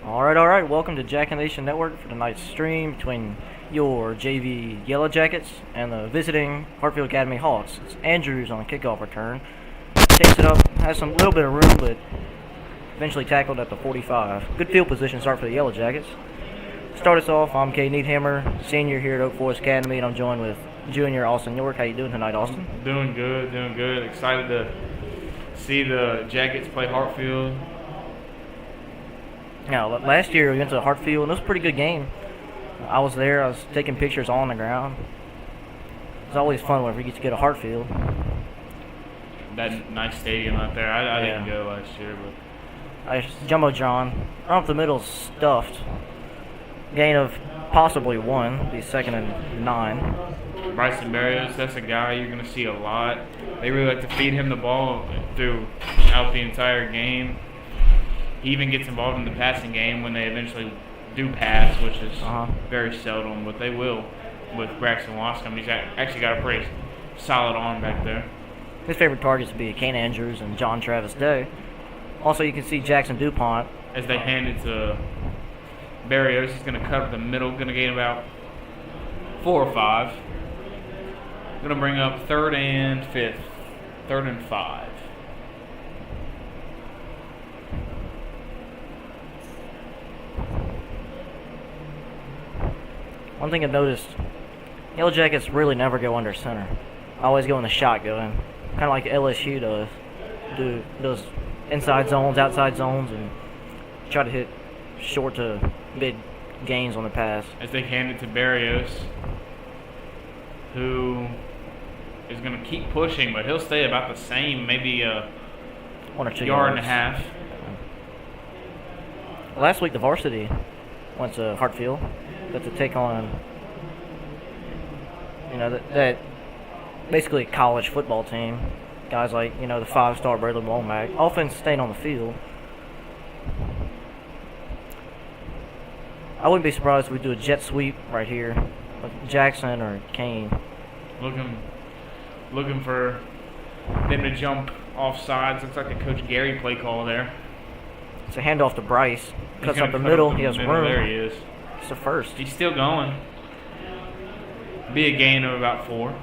All right. Welcome to Jack and Nation Network for tonight's stream between your JV Yellow Jackets and the visiting Hartfield Academy Hawks. It's Andrews on the kickoff return. Takes it up, has some little bit of room, but eventually tackled at the 45. Good field position start for the Yellow Jackets. Start us off, I'm Kay Needhammer, senior here at Oak Forest Academy, and I'm joined with junior Austin York. How you doing tonight, Austin? Doing good. Excited to see the Jackets play Hartfield. Now, last year we went to Hartfield, and it was a pretty good game. I was there. I was taking pictures on the ground. It's always fun whenever you get to go to Hartfield. That nice stadium out there. I didn't go last year, but Jumbotron, right up the middle, stuffed. Gain of possibly one, be second and 9. Bryson Barrios, that's a guy you're going to see a lot. They really like to feed him the ball throughout the entire game. He even gets involved in the passing game when they eventually do pass, which is very seldom, but they will with Braxton Wascom. He's actually got a pretty solid arm back there. His favorite targets would be Kane Andrews and John Travis Day. Also, you can see Jackson DuPont. As they hand it to Barrios, he's going to cut up the middle, going to gain about 4 or 5. Going to bring up 3rd and 5. One thing I've noticed, Yellow Jackets really never go under center. Always go in the shotgun, kind of like LSU does. Do those inside zones, outside zones, and try to hit short to mid gains on the pass. As they hand it to Barrios, who is going to keep pushing, but he'll stay about the same, maybe 1 or 2 yard and yards. a half. Last week, the varsity went to Hartfield. Got to take on, that basically a college football team. Guys like, the 5-star Bradley Womack. Offense staying on the field. I wouldn't be surprised if we do a jet sweep right here with Jackson or Kane. Looking for them to jump off sides. Looks like a Coach Gary play call there. It's a handoff to Bryce. Cuts up the middle. He has room. There he is. It's the first. He's still going. Be a gain of about 4.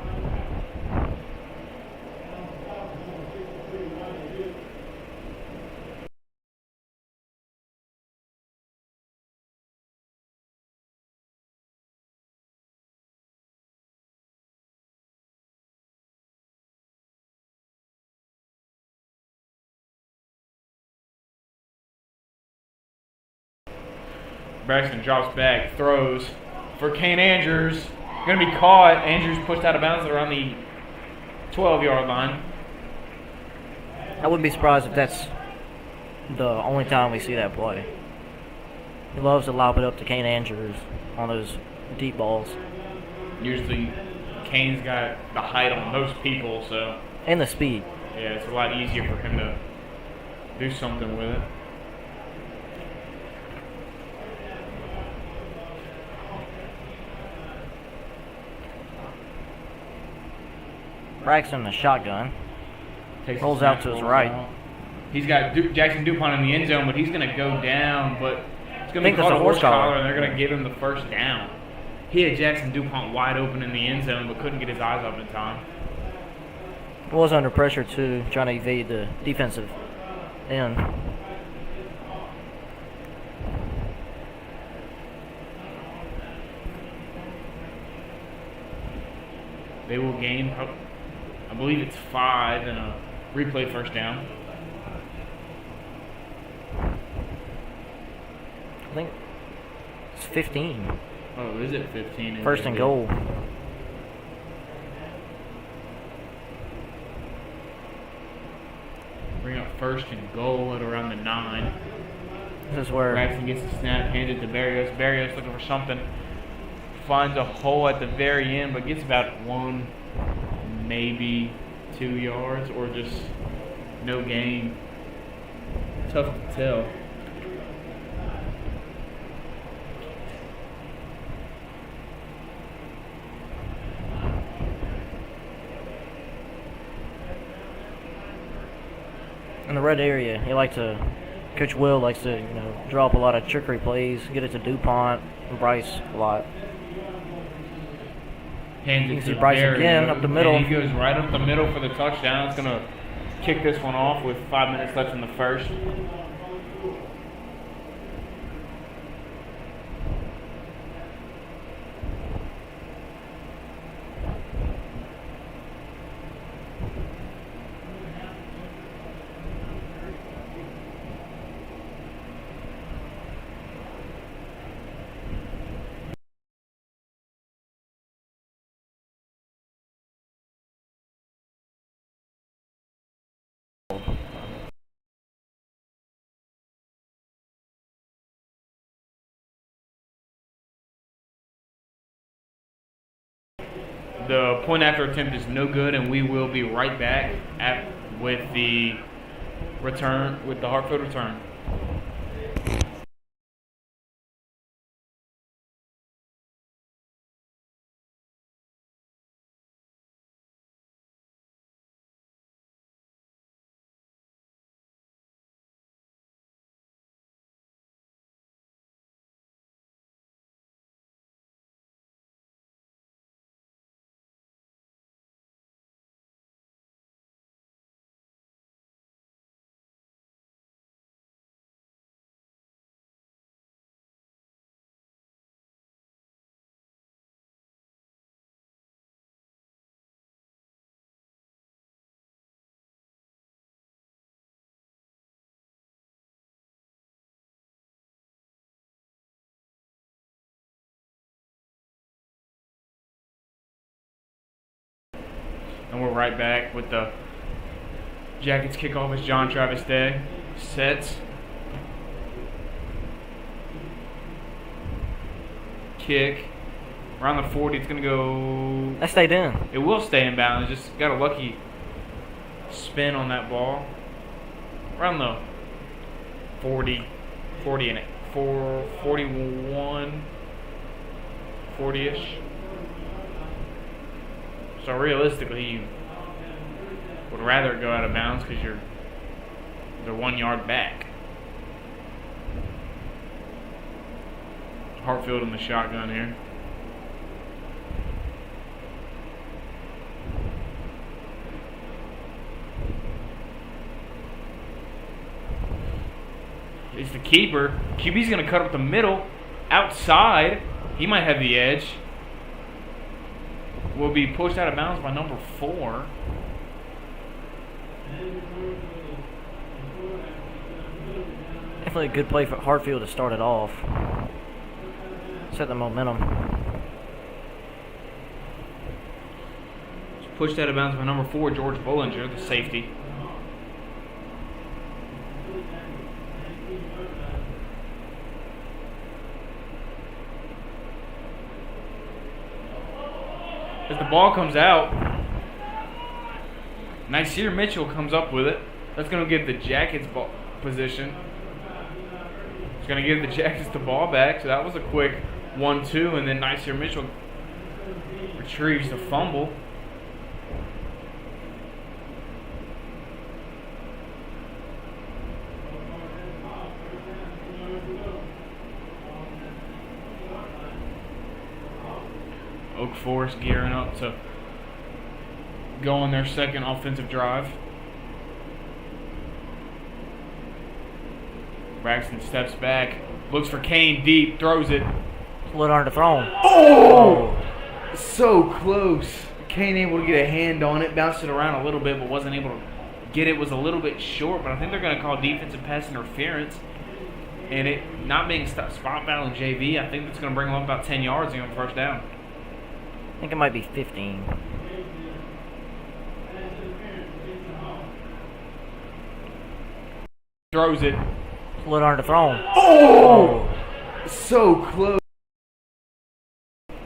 Braxton drops back, throws for Kane Andrews. Going to be caught. Andrews pushed out of bounds around the 12-yard line. I wouldn't be surprised if that's the only time we see that play. He loves to lob it up to Kane Andrews on those deep balls. Usually, Kane's got the height on most people, so. And the speed. Yeah, it's a lot easier for him to do something with it. Braxton in the shotgun. Rolls out to his right. He's got Jackson DuPont in the end zone, but he's going to go down. But it's going to be called a horse collar, and they're going to give him the first down. He had Jackson DuPont wide open in the end zone, but couldn't get his eyes up in time. He was under pressure, too, trying to evade the defensive end. They will gain, I believe it's 5 and a replay first down. I think it's 15. Oh, is it 15? First and goal. Bring up first and goal at around the 9. This is where Braxton gets the snap, hands it to Barrios. Barrios looking for something. Finds a hole at the very end, but gets about 1, maybe 2 yards, or just no gain. Tough to tell. in the red area, you like to Coach Will likes to, draw up a lot of trickery plays, get it to DuPont and Bryce a lot. Hands You it can see to Bryce Barry, again up the middle. And he goes right up the middle for the touchdown. It's going to kick this one off with 5 minutes left in the first. The point after attempt is no good, and we will be right back with the Hartfield return. And we're right back with the Jackets kickoff as John Travis Day sets. Kick. Around the 40, it's going to go... That stayed in. It will stay in bounds. Just got a lucky spin on that ball. Around the 40 and 41, 40-ish. So realistically, you would rather go out of bounds because they're 1 yard back. Hartfield in the shotgun here. He's the keeper. QB's going to cut up the middle. Outside, he might have the edge. Will be pushed out of bounds by number 4. Definitely a good play for Hartfield to start it off. Set the momentum. It's pushed out of bounds by number 4, George Bollinger, the safety. As the ball comes out, Nasir Mitchell comes up with it. That's going to give the Jackets ball position. It's going to give the Jackets the ball back. So that was a quick 1-2, and then Nasir Mitchell retrieves the fumble. Oak Forest gearing up to go on their second offensive drive. Braxton steps back, looks for Kane deep, throws it. A little under thrown. Oh! So close. Kane able to get a hand on it, bounced it around a little bit, but wasn't able to get it. Was a little bit short, but I think they're going to call defensive pass interference. And it not being spot foul in JV, I think that's going to bring them up about 10 yards on first down. I think it might be 15. Throws it. A little under thrown. Oh! So close.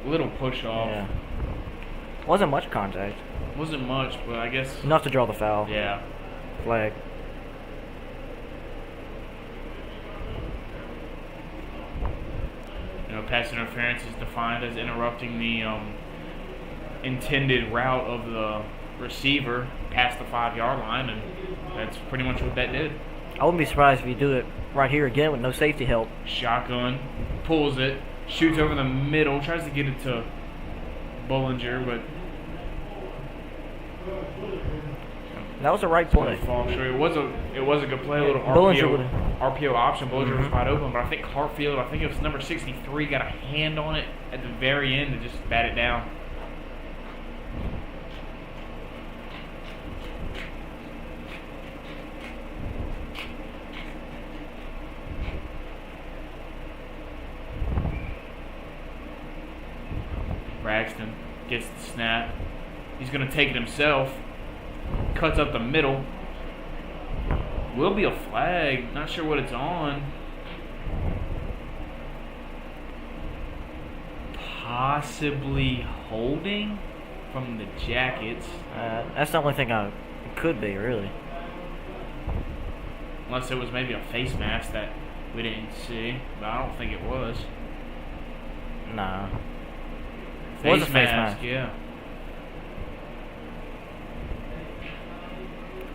Little push off. Yeah. Wasn't much contact. Wasn't much, but I guess. Enough to draw the foul. Yeah. Flag. Pass interference is defined as interrupting the intended route of the receiver past the 5 yard line, and that's pretty much what that did. I wouldn't be surprised if you do it right here again with no safety help. Shotgun, pulls it, shoots over the middle, tries to get it to Bollinger, but That was the right play. Fall short. It was a good play, a little RPO option. Bollinger was wide open, but I think Hartfield, I think it was number 63, got a hand on it at the very end to just bat it down. Braxton gets the snap. He's going to take it himself. Cuts up the middle. Will be a flag. Not sure what it's on. Possibly holding from the Jackets. That's the only thing it could be, really. Unless it was maybe a face mask that we didn't see. But I don't think it was. Nah. Face was a face mask. Yeah.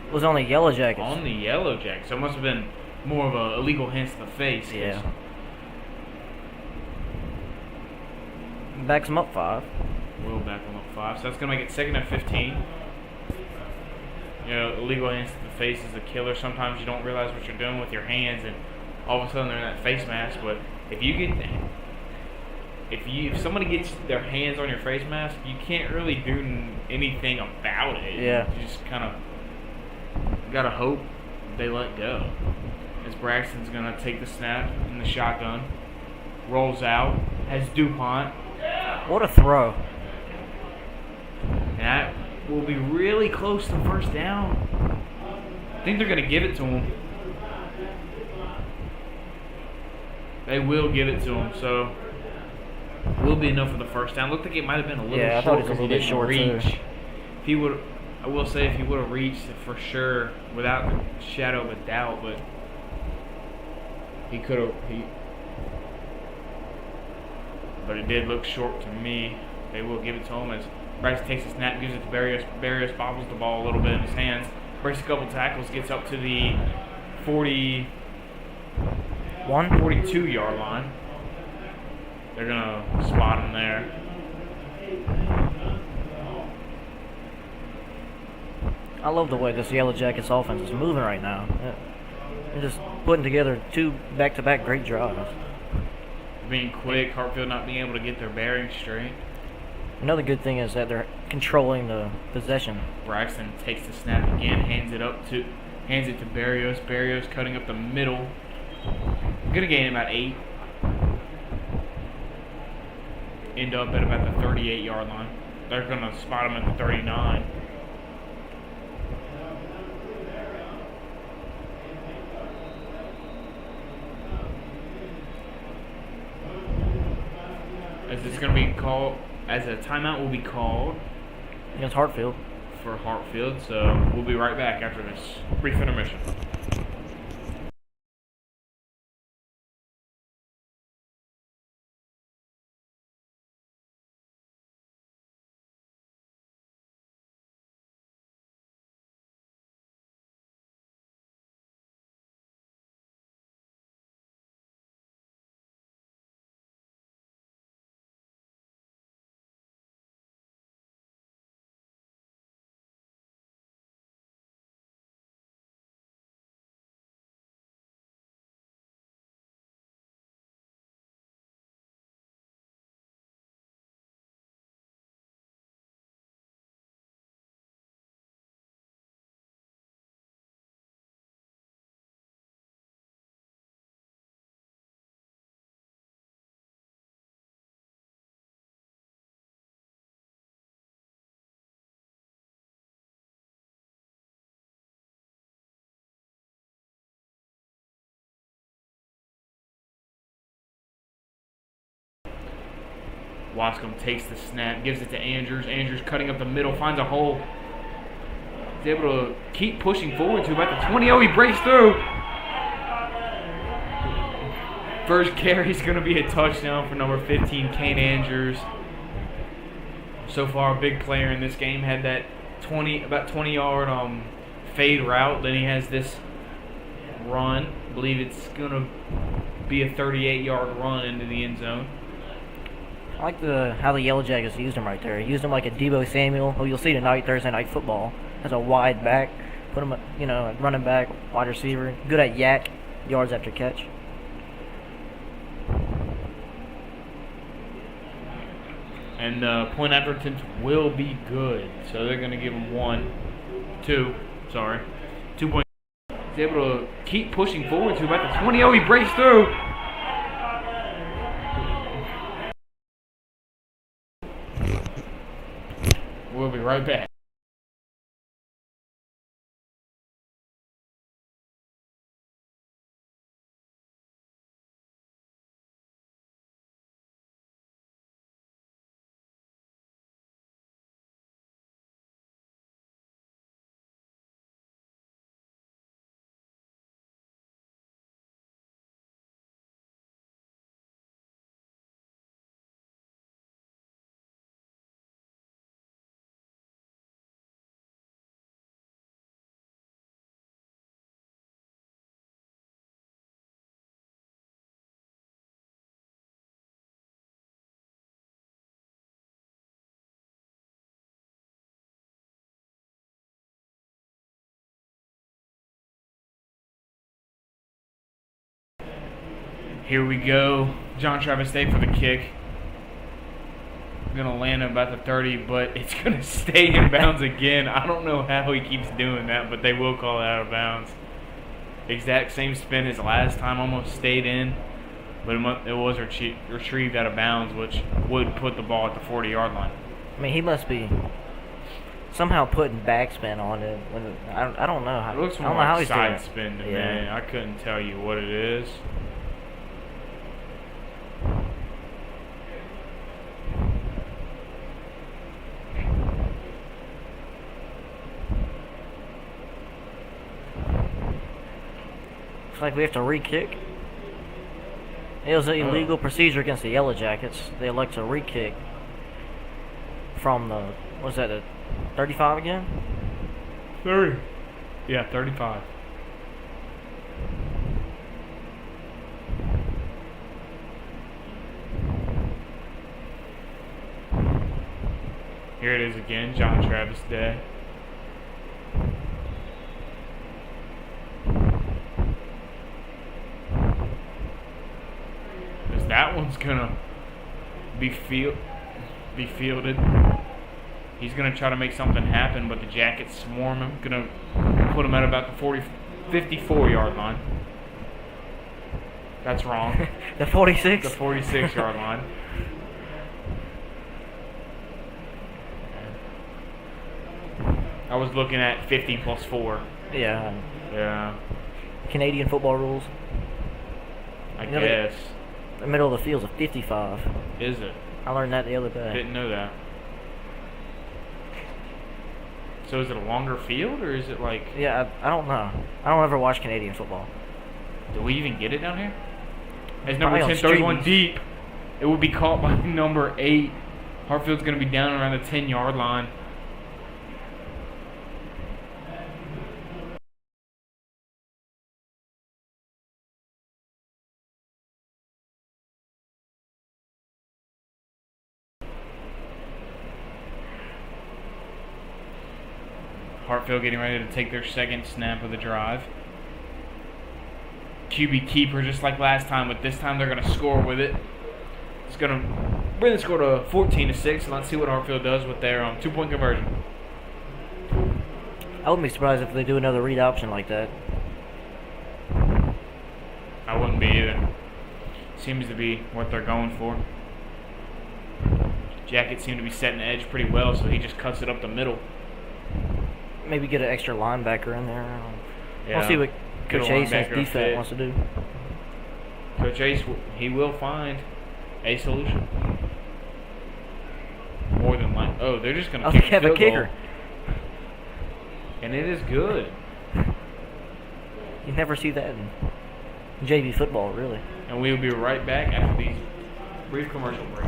It was on the Yellow Jackets. On the Yellow Jackets. So it must have been more of a illegal hands to the face. Yeah. Backs him up 5. Will back him up 5. So that's going to make it 2nd and 15. You know, illegal hands to the face is a killer. Sometimes you don't realize what you're doing with your hands, and all of a sudden they're in that face mask. But if you get if somebody gets their hands on your face mask, you can't really do anything about it. Yeah. You just kind of gotta hope they let go. As Braxton's gonna take the snap in the shotgun, rolls out, has DuPont. What a throw! And that will be really close to first down. I think they're gonna give it to him. They will give it to him, so will be enough for the first down. Looked like it might have been a little short. I thought it was a little bit short reach. too. If he would, I will say if he would have reached it for sure, without the shadow of a doubt, but he could have. But it did look short to me. They will give it to him as Bryce takes a snap, gives it to Barrios. Barrios bobbles the ball a little bit in his hands, breaks a couple tackles, gets up to the 42-yard line. They're going to spot him there. I love the way this Yellow Jackets offense is moving right now. They're just putting together 2 back-to-back great drives. Being quick, Hartfield not being able to get their bearings straight. Another good thing is that they're controlling the possession. Braxton takes the snap again, hands it to Barrios. Barrios cutting up the middle. Gonna gain about 8. End up at about the 38-yard line. They're gonna spot him at the 39. As it's gonna be called, as a timeout will be called Against Hartfield. For Hartfield, so we'll be right back after this brief intermission. Wascom takes the snap, gives it to Andrews. Andrews cutting up the middle, finds a hole. He's able to keep pushing forward to about the 20. Oh, he breaks through. First carry is going to be a touchdown for number 15, Kane Andrews. So far, a big player in this game. Had that about 20-yard fade route. Then he has this run. I believe it's going to be a 38-yard run into the end zone. I like how the Yellow Jackets used him right there. He used him like a Debo Samuel, who you'll see tonight, Thursday Night Football, as a wide back. Put him, running back, wide receiver. Good at yak, yards after catch. And point after attempt will be good. So they're going to give him 2 points. He's able to keep pushing forward to about the 20. Oh, he breaks through. We'll be right back. Here we go. John Travis Day for the kick. Going to land at about the 30, but it's going to stay in bounds again. I don't know how he keeps doing that, but they will call it out of bounds. Exact same spin as last time, almost stayed in, but it was retrieved out of bounds, which would put the ball at the 40-yard line. I mean, he must be somehow putting backspin on it. I don't know how. It looks more like side spin to me. I couldn't tell you what it is. Like we have to re-kick. It was an illegal procedure against the Yellow Jackets. They elect to re-kick from the, the 35 again? 30. Yeah, 35. Here it is again, John Travis Day. That one's gonna be fielded. He's gonna try to make something happen, but the Jackets swarm him. Gonna put him at about the 54-yard line. That's wrong. The 46? The 46-yard line. I was looking at 50 plus 4. Yeah. Yeah. Canadian football rules. I guess. The middle of the field's a 55. Is it? I learned that the other day. Didn't know that. So is it a longer field, or is it like... Yeah, I don't know. I don't ever watch Canadian football. Do we even get it down here? As number 10 throws one deep, it would be caught by number 8. Hartfield's going to be down around the 10-yard line. Hartfield getting ready to take their second snap of the drive. QB keeper just like last time, but this time they're going to score with it. It's going to bring the score to 14-6, and let's see what Hartfield does with their 2-point conversion. I wouldn't be surprised if they do another read option like that. I wouldn't be either. Seems to be what they're going for. Jackets seem to be setting the edge pretty well, so he just cuts it up the middle. Maybe get an extra linebacker in there. Yeah, we'll see what Coach Ace and his defense wants to do. Coach Ace, he will find a solution. More than like, oh, they're just going to kick a field kicker. Goal. And it is good. You never see that in JV football, really. And we will be right back after these brief commercial breaks.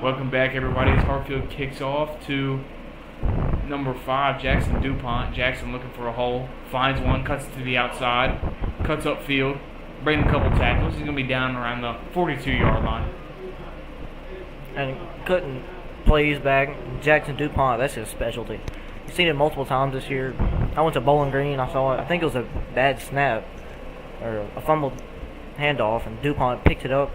Welcome back, everybody. As Hartfield kicks off to number 5, Jackson DuPont. Jackson looking for a hole. Finds one, cuts it to the outside, cuts upfield, breaking a couple tackles. He's going to be down around the 42-yard line. And couldn't play his back. Jackson DuPont, that's his specialty. You've seen it multiple times this year. I went to Bowling Green. I saw it. I think it was a bad snap or a fumbled handoff, and DuPont picked it up,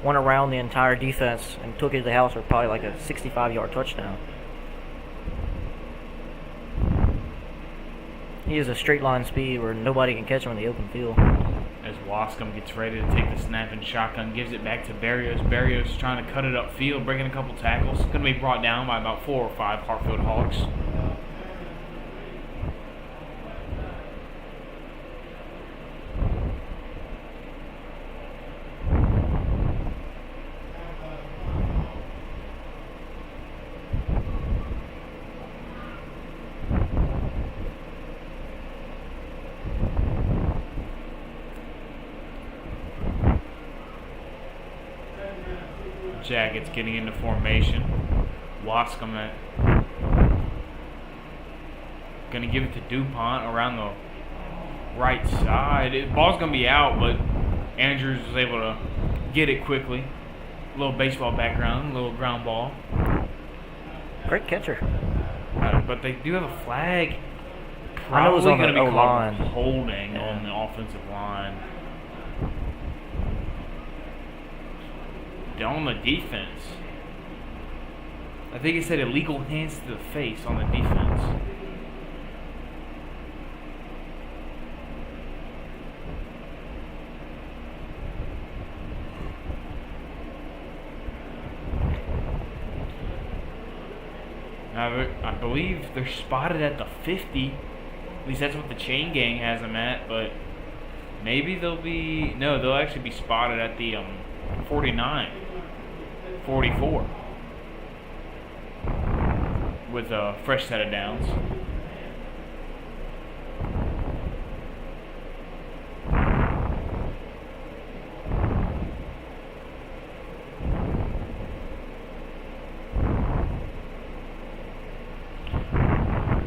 went around the entire defense, and took it to the house for probably like a 65-yard touchdown. He has a straight line speed where nobody can catch him in the open field. As Wascom gets ready to take the snap and shotgun, gives it back to Barrios. Barrios trying to cut it upfield, breaking a couple tackles. Going to be brought down by about 4 or 5 Hartfield Hawks. Jackets getting into formation. Wascom going to give it to DuPont around the right side. Ball's going to be out, but Andrews was able to get it quickly. A little baseball background, a little ground ball. Great catcher. But they do have a flag. I know it was on going to the be line. Holding on the offensive line. On the defense. I think it said illegal hands to the face on the defense. I believe they're spotted at the 50. At least that's what the chain gang has them at, but maybe they'll actually be spotted at the 49. 44 with a fresh set of downs.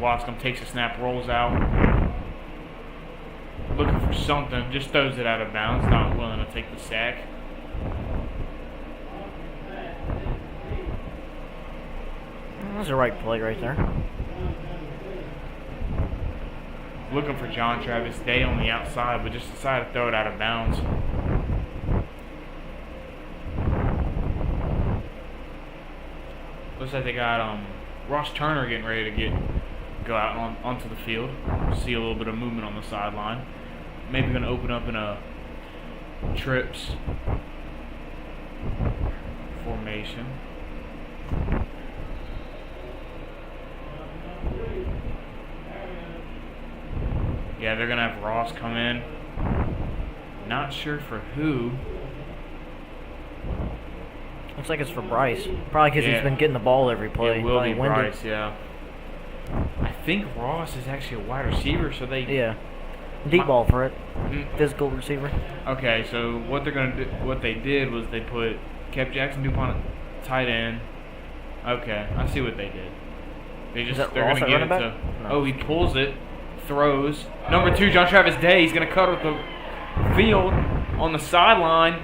Wascom takes a snap, rolls out, looking for something, just throws it out of bounds, not willing to take the sack. That was the right play right there. Looking for John Travis Day on the outside, but just decided to throw it out of bounds. Looks like they got Ross Turner getting ready to go out onto the field. See a little bit of movement on the sideline. Maybe going to open up in a trips formation. Yeah, they're going to have Ross come in. Not sure for who. Looks like it's for Bryce. Probably because he's been getting the ball every play. It will be Bryce, yeah. I think Ross is actually a wide receiver, so they... Yeah. Deep ball for it. Physical receiver. Okay, so what they did was they kept Jackson DuPont at tight end. Okay, I see what they did. They're going to give it to... No. Oh, he pulls it. Throws. Number 2, John Travis Day. He's going to cut up the field on the sideline.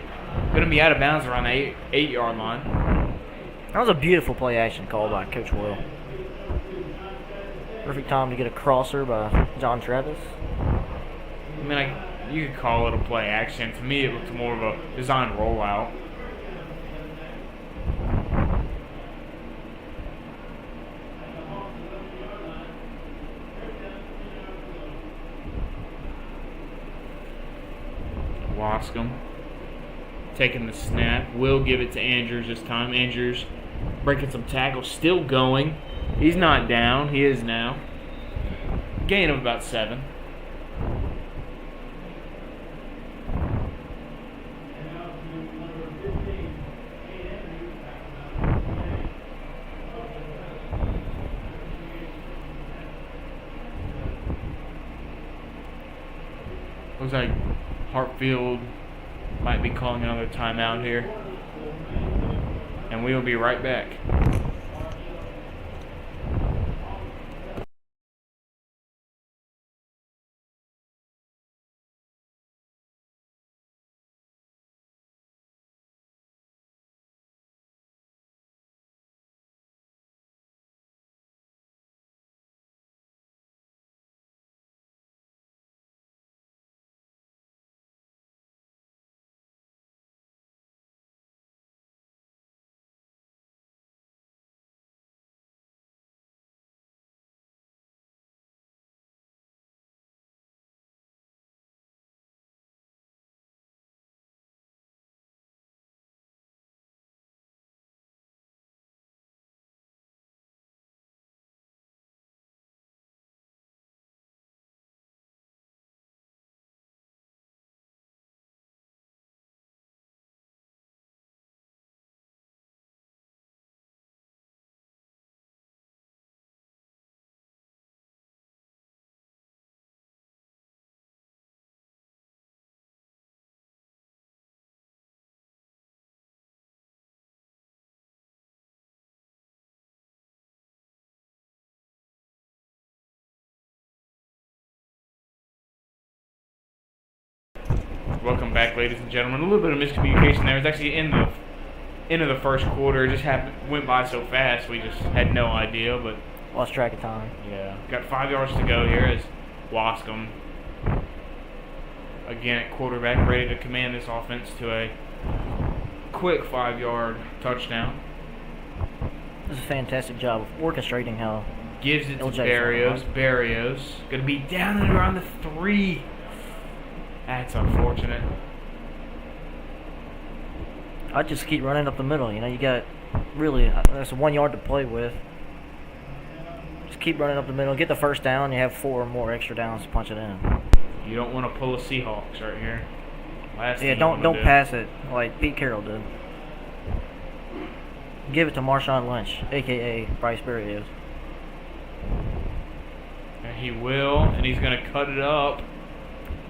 Going to be out of bounds around the 8-yard line. That was a beautiful play action call by Coach Will. Perfect time to get a crosser by John Travis. I mean, you could call it a play action. To me, it looked more of a design rollout. Wascom taking the snap. Will give it to Andrews this time. Andrews breaking some tackles. Still going. He's not down. He is now. Gain of about 7. Looks like Hartfield might be calling another timeout here. And and we will be right back. Welcome back, ladies and gentlemen. A little bit of miscommunication there. It's actually in the end of the first quarter. It just went by so fast, we just had no idea. But Lost track of time. yeah, got 5 yards to go here as Wascom, again at quarterback, ready to command this offense to a quick 5-yard touchdown. This is a fantastic job of orchestrating how Gives it to LJ Barrios. Barrios going to be down and around the 3. That's unfortunate. I'd just keep running up the middle. You know, you got really, that's 1 yard to play with. Just keep running up the middle. Get the first down. You have 4 or more extra downs to punch it in. You don't want to pull a Seahawks right here. Yeah, don't pass it like Pete Carroll did. Give it to Marshawn Lynch, a.k.a. Bryce Barrios. And he will, and he's going to cut it up.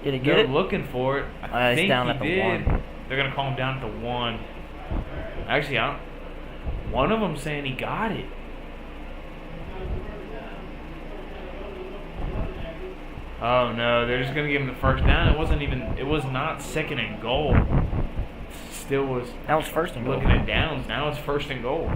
Did he get They're it? looking for it. I He's think down he at the did. 1. They're going to call him down at the 1. Actually, one of them saying he got it. Oh, no. They're just going to give him the first down. It was not second and goal. Still was. That was first and goal. Looking at downs. Now it's first and goal.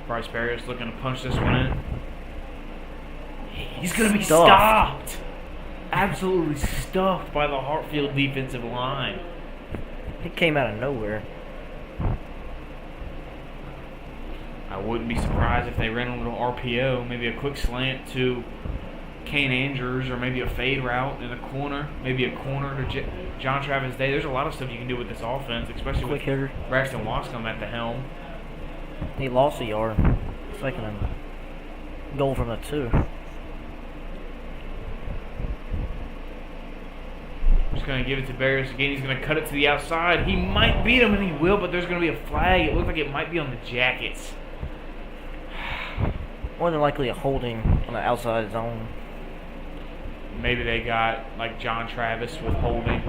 Bryce Barrios looking to punch this one in. He's going to be stopped. Absolutely stuffed by the Hartfield defensive line. He came out of nowhere. I wouldn't be surprised if they ran a little RPO, maybe a quick slant to Kane Andrews, or maybe a fade route in the corner, maybe a corner to John Travis Day. There's a lot of stuff you can do with this offense, especially Quick with hitter. Braxton Wascom at the helm. He lost a yard. Second and goal from the 2. Just going to give it to Barrios again. He's going to cut it to the outside. He might beat him, and he will, but there's going to be a flag. It looks like it might be on the Jackets. More than likely a holding on the outside zone. Maybe they got like John Travis with holding.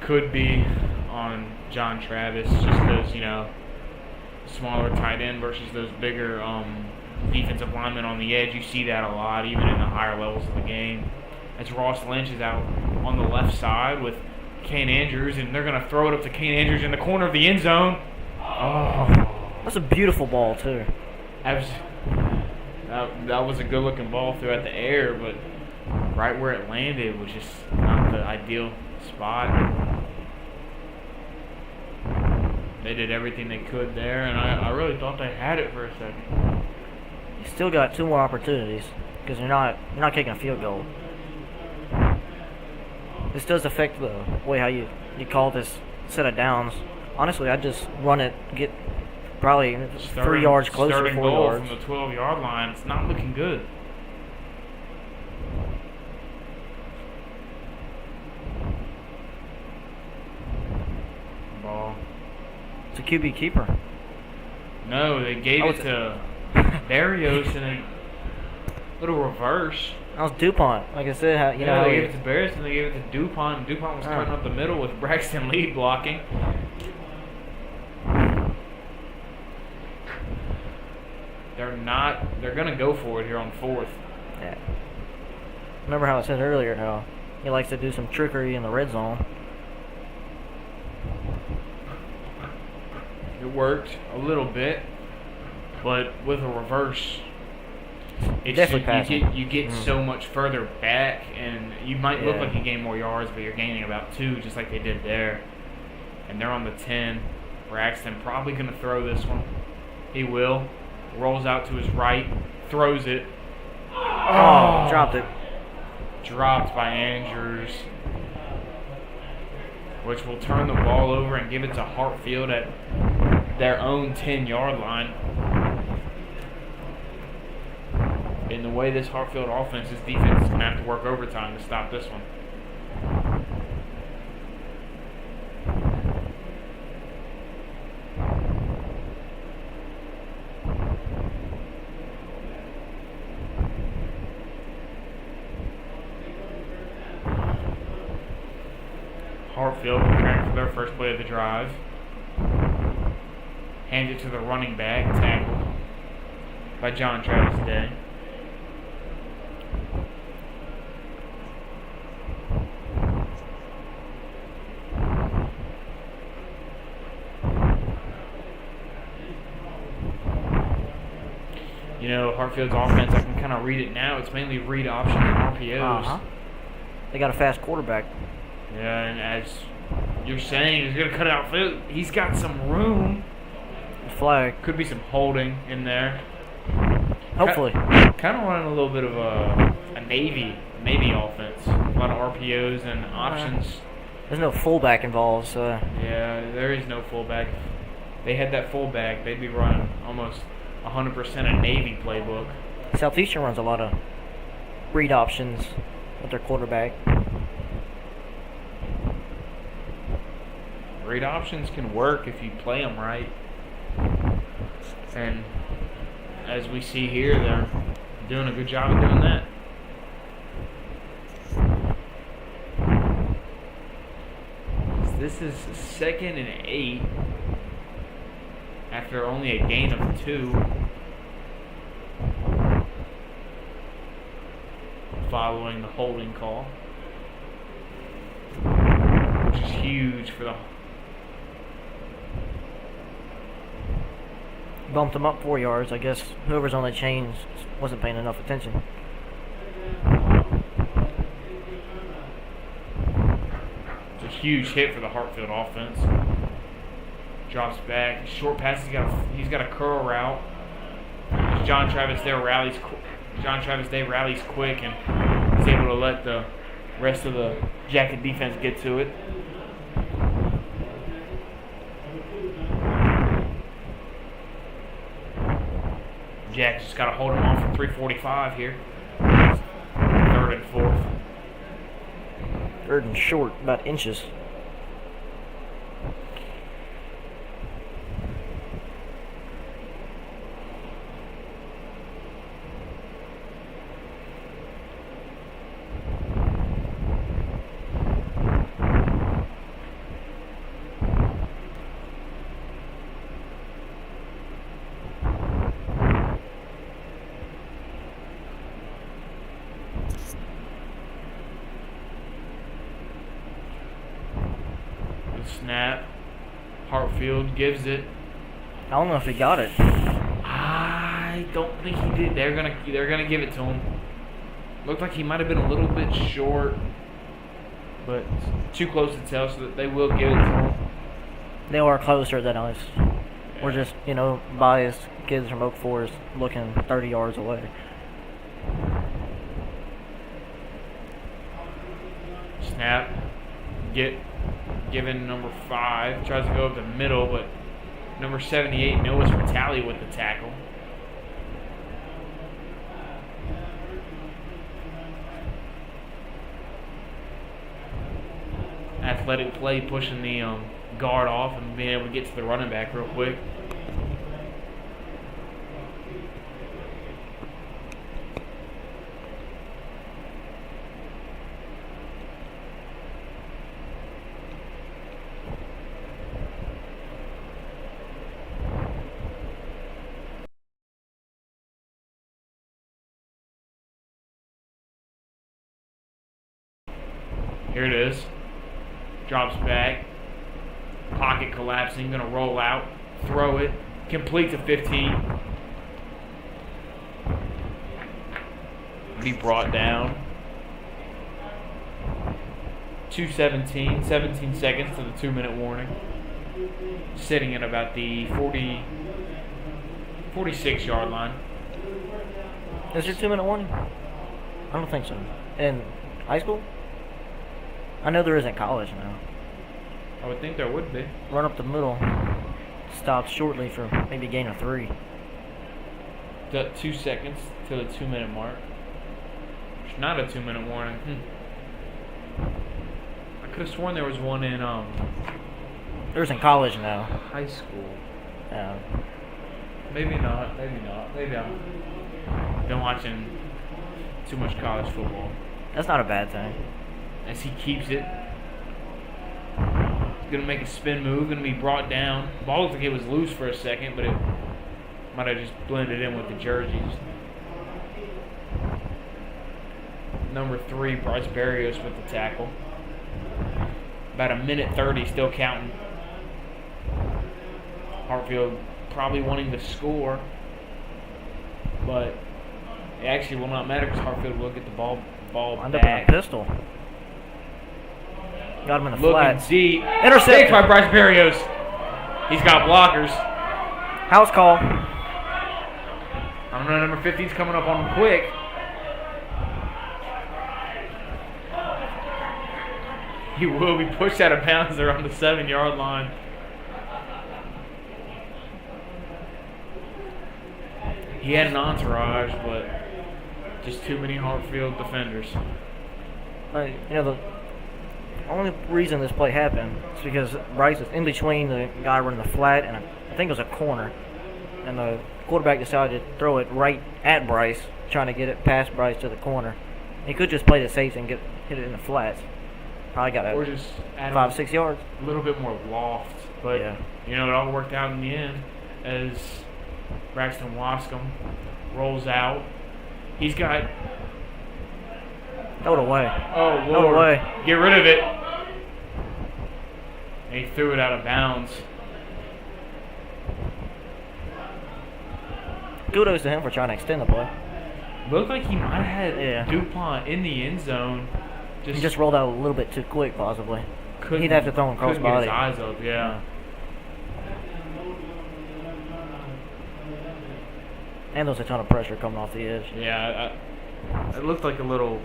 Could be on John Travis just because, you know, smaller tight end versus those bigger defensive linemen on the edge. You see that a lot, even in the higher levels of the game. As Ross Lynch is out on the left side with Kane Andrews, and they're going to throw it up to Kane Andrews in the corner of the end zone. Oh. That's a beautiful ball, too. That was a good-looking ball throughout the air, but right where it landed was just not the ideal spot. They did everything they could there, and I really thought they had it for a second. You still got 2 more opportunities because you're not kicking a field goal. This does affect the way how you call this set of downs, honestly, I'd just run it, get probably 3 Starting- yards closer to starting 4 goal yards. from the 12-yard line. It's not looking good. Ball. It's a QB keeper. No, they gave Oh, it to Barrios in a little reverse. That was DuPont. Like I said, how, you know Yeah, how they he- gave it to Barrios and they gave it to DuPont. And DuPont was cutting up the middle with Braxton Lee blocking. They're going to go for it here on 4th. Yeah. Remember how I said earlier how he likes to do some trickery in the red zone. It worked a little bit, but with a reverse, it's Definitely passing. you get so much further back, and you might look Yeah. like you gain more yards, but you're gaining about 2, just like they did there. And they're on the 10. Braxton probably going to throw this one. He will. Rolls out to his right, throws it. Oh, dropped it. Dropped by Andrews, which will turn the ball over and give it to Hartfield at their own 10-yard line. In the way this Hartfield offense, this defense is going to have to work overtime to stop this one. Hartfield preparing for their first play of the drive. Hands it to the running back, tackled by John Travis Day. You know, Hartfield's offense, I can kind of read it now. It's mainly read options and RPOs. They got a fast quarterback. Yeah, and as you're saying, he's going to cut it out. He's got some room. Flag. Could be some holding in there. Hopefully. Kind of running a little bit of a Navy offense. A lot of RPOs and options. There's no fullback involved, so Yeah, there is no fullback. If they had that fullback, they'd be running almost 100% a Navy playbook. Southeastern runs a lot of read options with their quarterback. Read options can work if you play them right. And as we see here, they're doing a good job of doing that. This is 2nd and 8 after only a gain of 2. Following the holding call, which is huge for the. Bumped them up 4 yards. I guess whoever's on the chains wasn't paying enough attention. It's a huge hit for the Hartfield offense. Drops back, short pass. He's got a curl route. John Travis Day rallies quick and he's able to let the rest of the Jacket defense get to it. Jack's just got to hold him off for 3:45 here. 3rd and 4th. 3rd and short, about inches. Snap. Hartfield gives it. I don't know if he got it. I don't think he did. They're gonna give it to him. Looked like he might have been a little bit short, but too close to tell, so that they will give it to him. They are closer than us. We're just, biased kids from Oak Forest looking 30 yards away. Snap. Get Given number 5. Tries to go up the middle, but number 78, Noah Vitale with the tackle. Athletic play, pushing the guard off and being able to get to the running back real quick. Here it is. Drops back. Pocket collapsing. Going to roll out. Throw it. Complete to 15. Be brought down. 2:17. 17 seconds to the 2-minute warning. Sitting at about the 46-yard line. Is there 2-minute warning? I don't think so. In high school? I know there is in college now. I would think there would be. Run up the middle. Stops shortly for maybe a gain of 3. 2 seconds to the 2-minute mark. It's not a 2-minute warning. I could have sworn there was one in There's in college now. high school. Yeah. Maybe not. Maybe I'm been watching too much college football. That's not a bad thing. As he keeps it. Gonna make a spin move, gonna be brought down. Ball looked like it was loose for a second, but it might have just blended in with the jerseys. Number 3, Bryce Berrios with the tackle. About 1:30 still counting. Hartfield probably wanting to score, but it actually will not matter because Hartfield will get the ball Wind up in back. a pistol. Got him in the Looking flat. deep. Intercepted. Saved by Bryce Berrios. He's got blockers. House call. I don't know, number 15's coming up on him quick. He will be pushed out of bounds there on the 7-yard line. He had an entourage, but just too many Hartfield defenders. You know, the only reason this play happened is because Bryce is in between the guy running the flat and I think it was a corner. And the quarterback decided to throw it right at Bryce, trying to get it past Bryce to the corner. He could just play the safe and hit it in the flats. Probably got Or it just add 5-6 yards. a little bit more loft. But, Yeah. you know, it all worked out in the end as Braxton Wascom rolls out. He's got... Throw it away. Oh, Throw it Lord. away. Get rid of it. And he threw it out of bounds. Kudos to him for trying to extend the play. Looked like he might have had Yeah. DuPont in the end zone. He just rolled out a little bit too quick, possibly. couldn't- He'd have to throw him cross couldn't get his body. eyes up, yeah. And there was a ton of pressure coming off the edge. Yeah, it looked like a little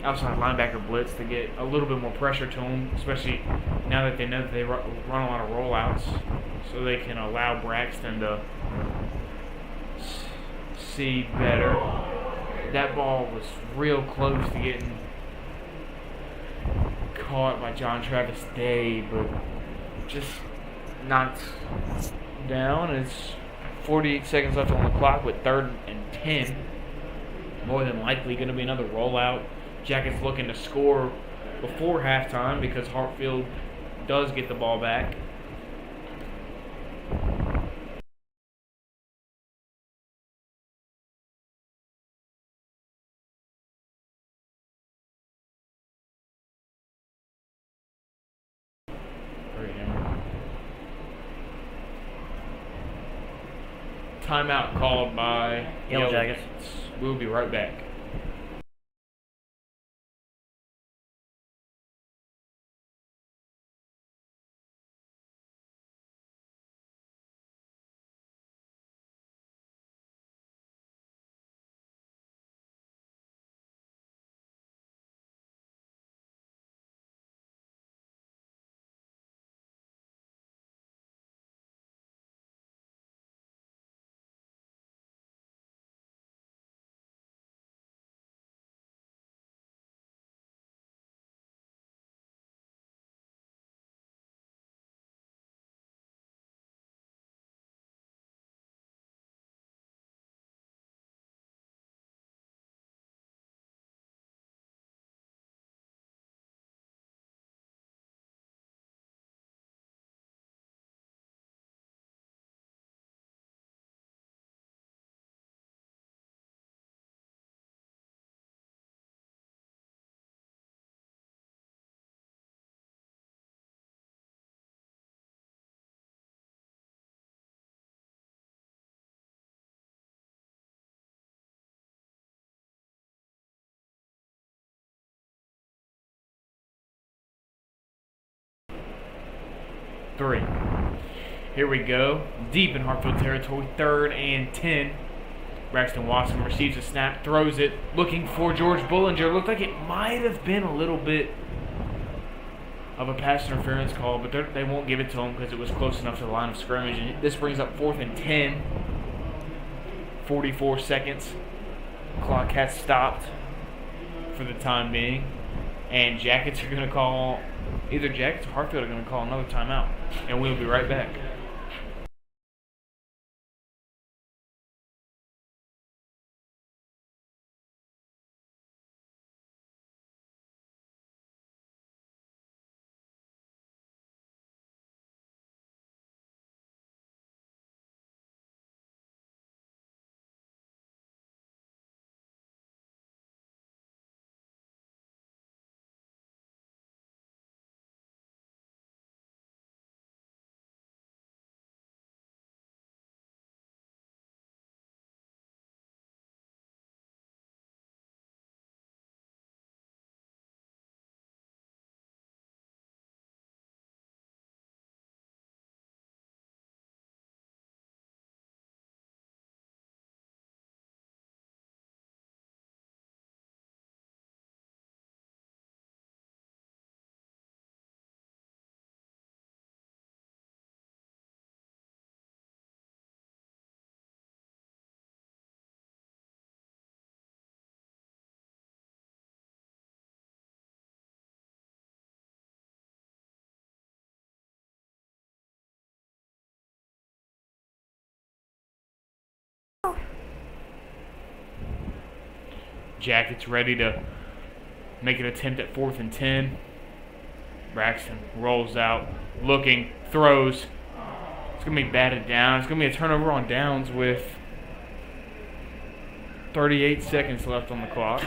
outside linebacker blitz to get a little bit more pressure to him, especially now that they know that they run a lot of rollouts, so they can allow Braxton to see better. That ball was real close to getting caught by John Travis Day, but just knocked down. It's 48 seconds left on the clock with 3rd and 10. More than likely going to be another rollout. Jackets looking to score before halftime because Hartfield does get the ball back. Timeout called by Yellow Jackets. We'll be right back. 3. Here we go. Deep in Hartfield territory, 3rd and 10. Braxton Watson receives a snap, throws it, looking for George Bullinger. Looked like it might have been a little bit of a pass interference call, but they won't give it to him because it was close enough to the line of scrimmage. And this brings up 4th and 10. 44 seconds. Clock has stopped for the time being. And Jackets are going to call, either Jackets or Hartfield are going to call another timeout. And we'll be right back. Jackets ready to make an attempt at 4th and 10. Braxton rolls out, looking, throws. It's going to be batted down. It's going to be a turnover on downs with 38 seconds left on the clock.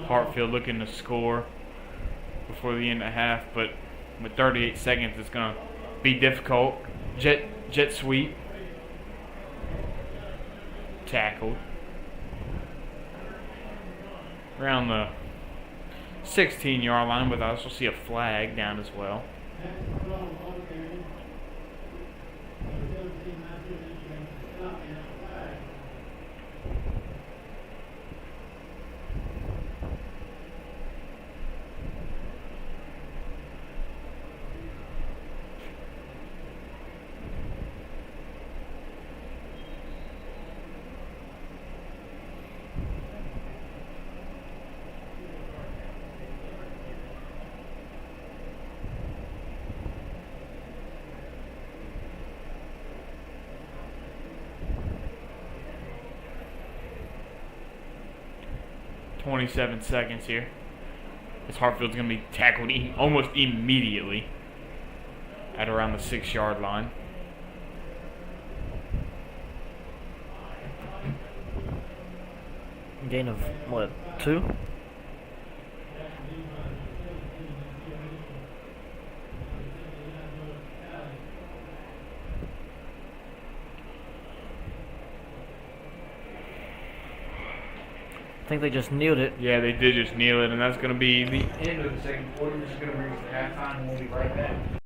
Hartfield looking to score before the end of the half, but with 38 seconds, it's going to be difficult. Jet sweep. Tackled. Around the 16-yard line, but I also see a flag down as well. .27 seconds here. As Hartfield's going to be tackled almost immediately at around the 6-yard line. Gain of, what, 2? I think they just kneeled it. Yeah, they did just kneel it, and that's going to be the end of the second quarter. We're just going to bring us to halftime, and we'll be right back.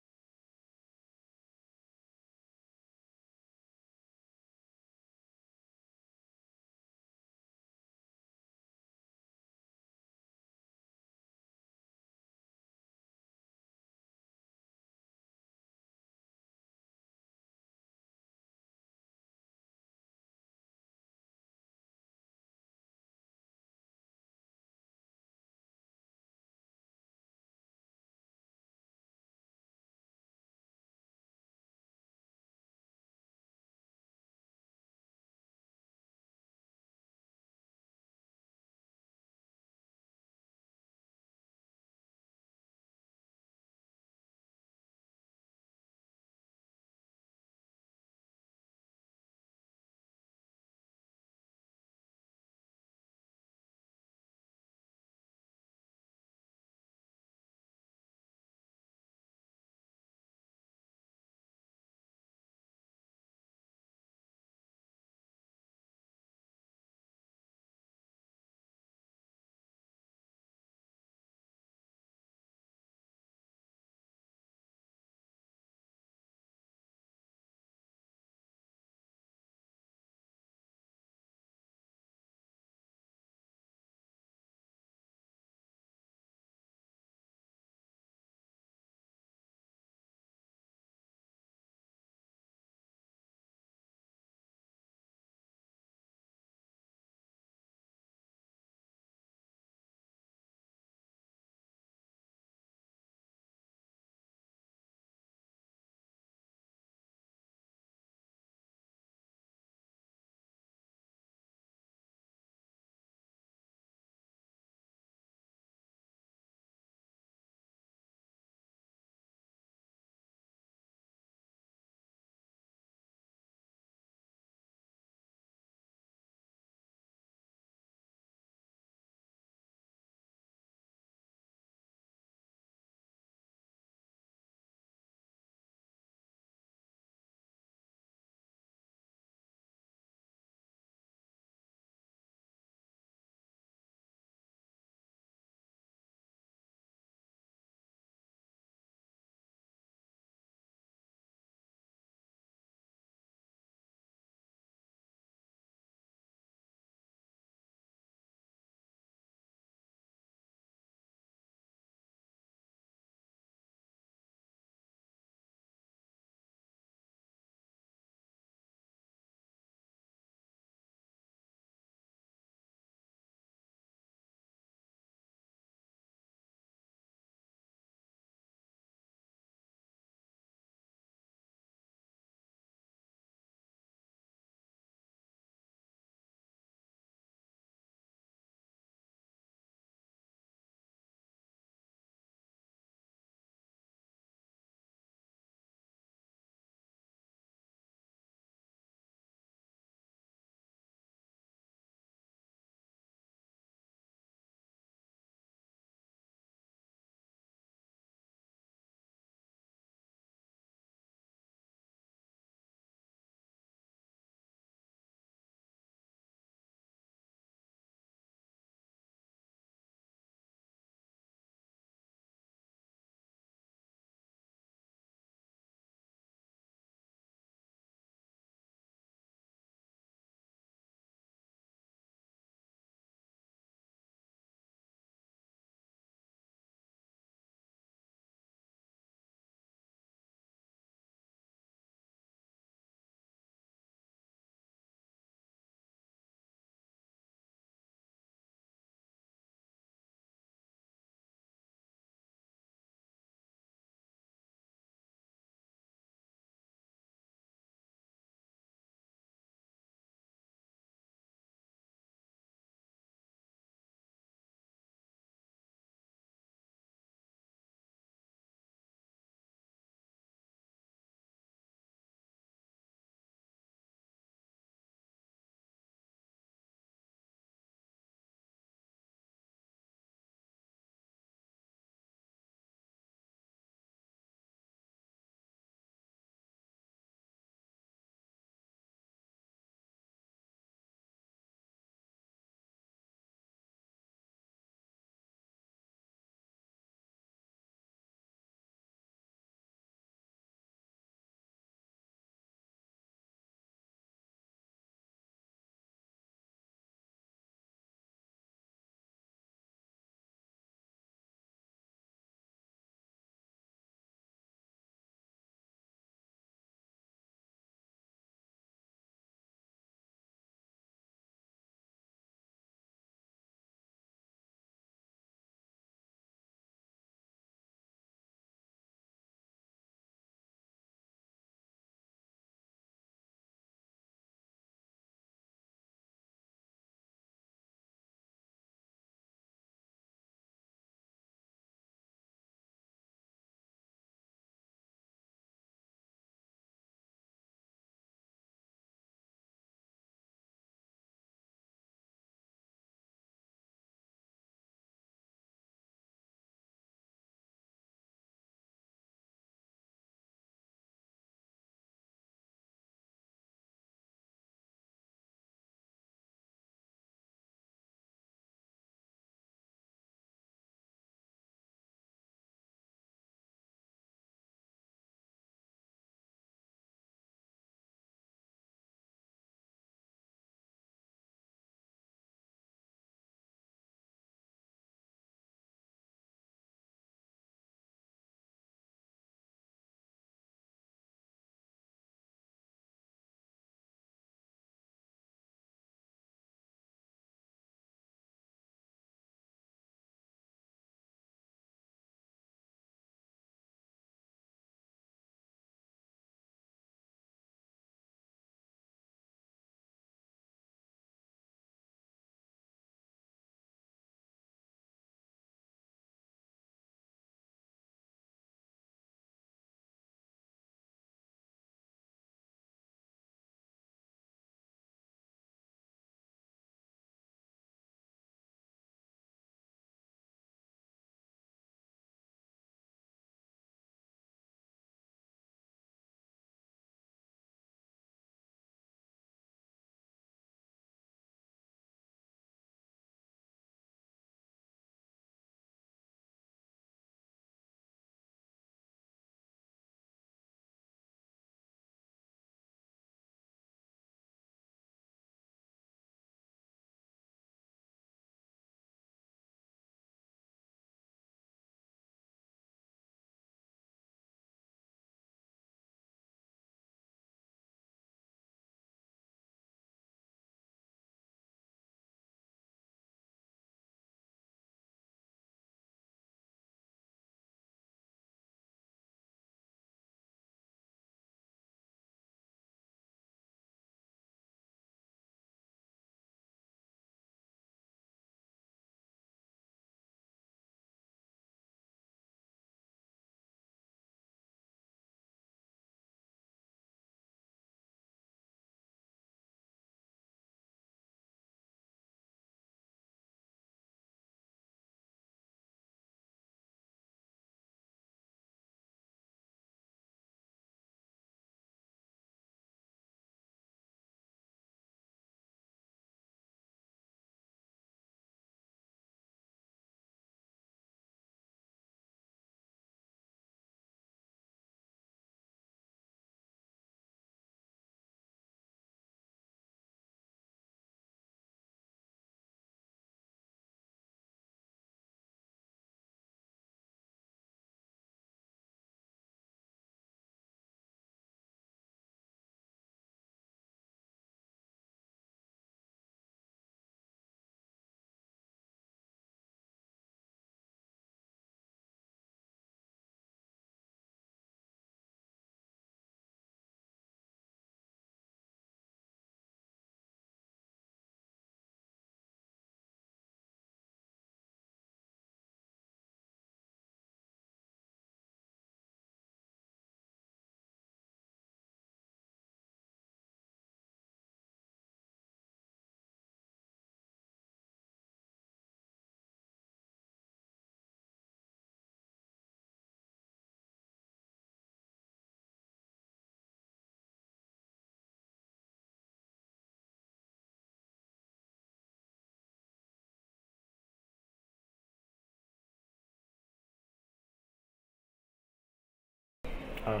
Oh.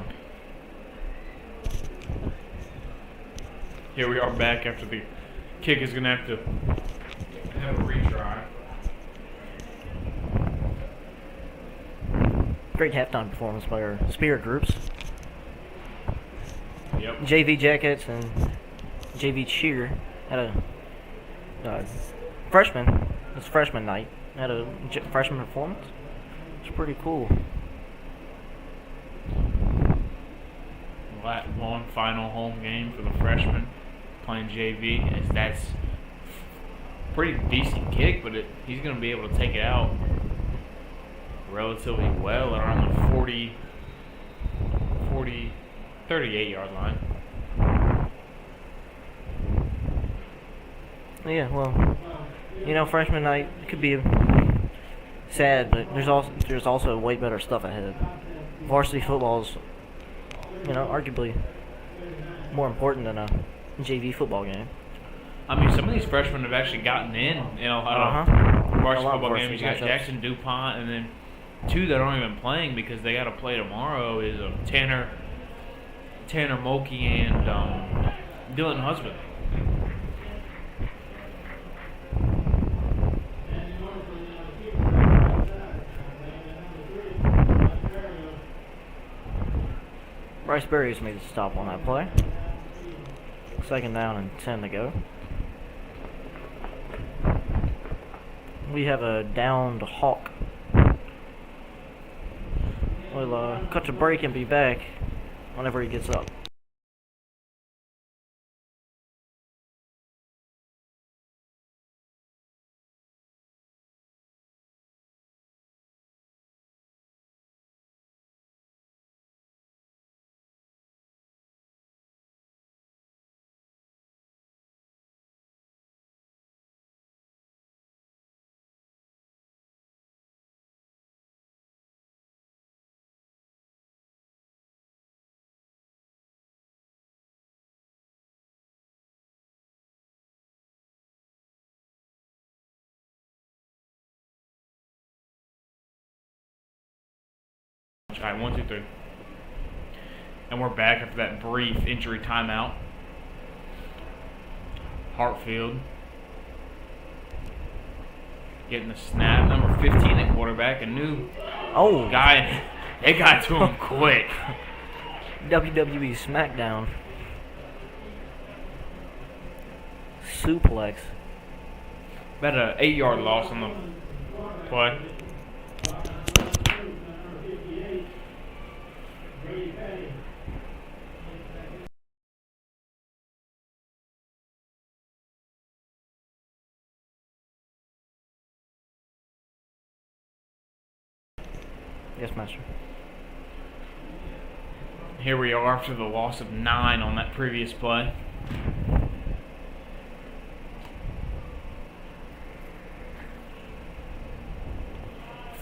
Here we are back after the kick is going to have a retry. Great halftime performance by our spirit groups. Yep. JV Jackets and JV Cheer had a freshman. It's freshman night. Had a freshman performance. It's pretty cool. One final home game for the freshmen playing JV. As that's pretty decent kick, but he's going to be able to take it out relatively well around the 38-yard line. Yeah, well, freshman night could be sad, but there's also way better stuff ahead. Varsity football's, arguably more important than a JV football game. I mean, some of these freshmen have actually gotten in. Varsity football games. You got Jackson DuPont, and then two that aren't even playing because they got to play tomorrow is Tanner Mulkey and Dylan Husband. Bryce Berry's made a stop on that play. 2nd down and 10 to go. We have a downed Hawk. We'll cut to break and be back whenever he gets up. All right, 1, 2, 3. And we're back after that brief injury timeout. Hartfield getting the snap. Number 15 at quarterback. A new guy. They got to him quick. WWE SmackDown. Suplex. About an 8-yard loss on the play. Yes, master. Here we are after the loss of 9 on that previous play.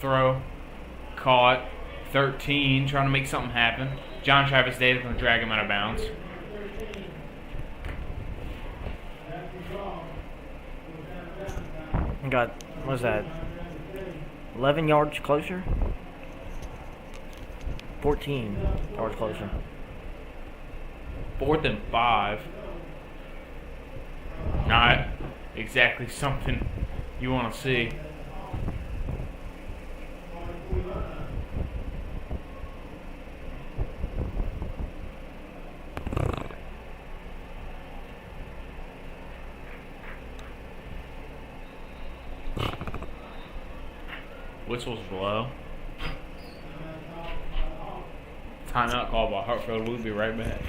Throw. Caught. 13. Trying to make something happen. John Travis Davis going to drag him out of bounds. Got, what was that? 11 yards closer? 14 yards closer. 4th and 5. Not exactly something you want to see. Whistle's blow. Timeout called by Hartfield. We'll be right back.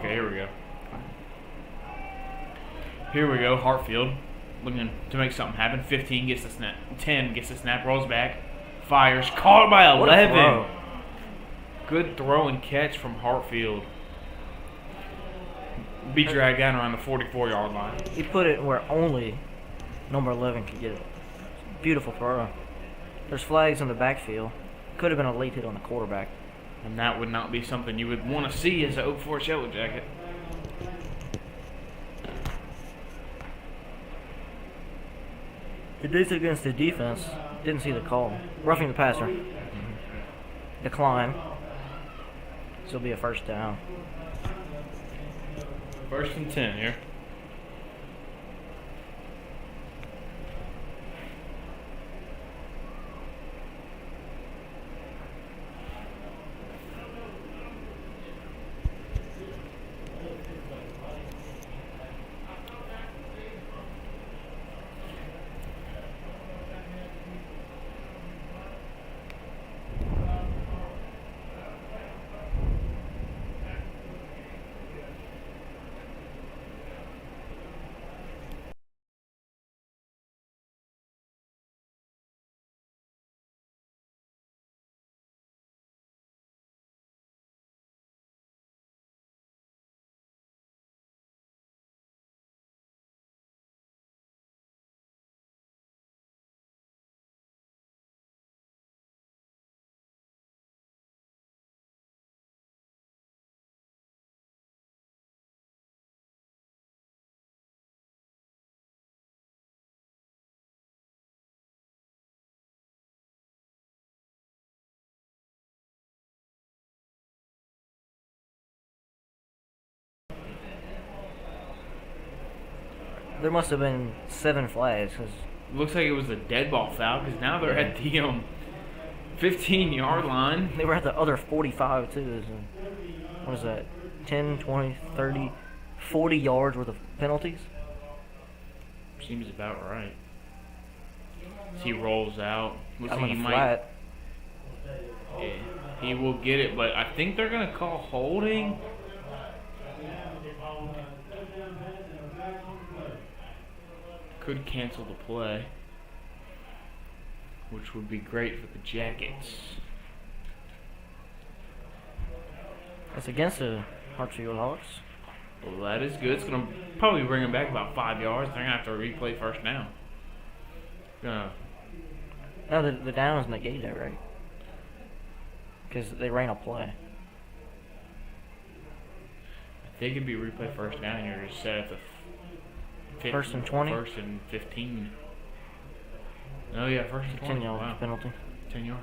Okay, here we go. Here we go. Hartfield looking to make something happen. 15 gets the snap. 10 gets the snap. Rolls back. Fires. Caught by 11. Good throw and catch from Hartfield. Be dragged down around the 44-yard line. He put it where only number 11 could get it. Beautiful throw. There's flags in the backfield. Could have been a late hit on the quarterback. And that would not be something you would want to see as an Oak Forest Yellow Jacket. It is against the defense. Didn't see the call. Roughing the passer. Decline. This will be a first down. 1st and 10 here. There must have been 7 flags. Cause Looks like it was a dead ball foul because now they're at the 15-yard line. they were at the other 45 too. So what is that? 10, 20, 30, 40 yards worth of penalties? Seems about right. As he rolls out. Looks I'm like in he a might. flat. Yeah, he will get it, but I think they're going to call holding. Could cancel the play, which would be great for the Jackets. It's against the Hartfield Hawks. Well, that is good. It's going to probably bring them back about 5 yards. They're going to have to replay first down. No, the down is negated, right? Because they ran a play. They could be replay first down. You're just set at the 1st and 20? 1st and 15. Oh, yeah, 1st and 20. 10 yards Wow. penalty. 10 yard.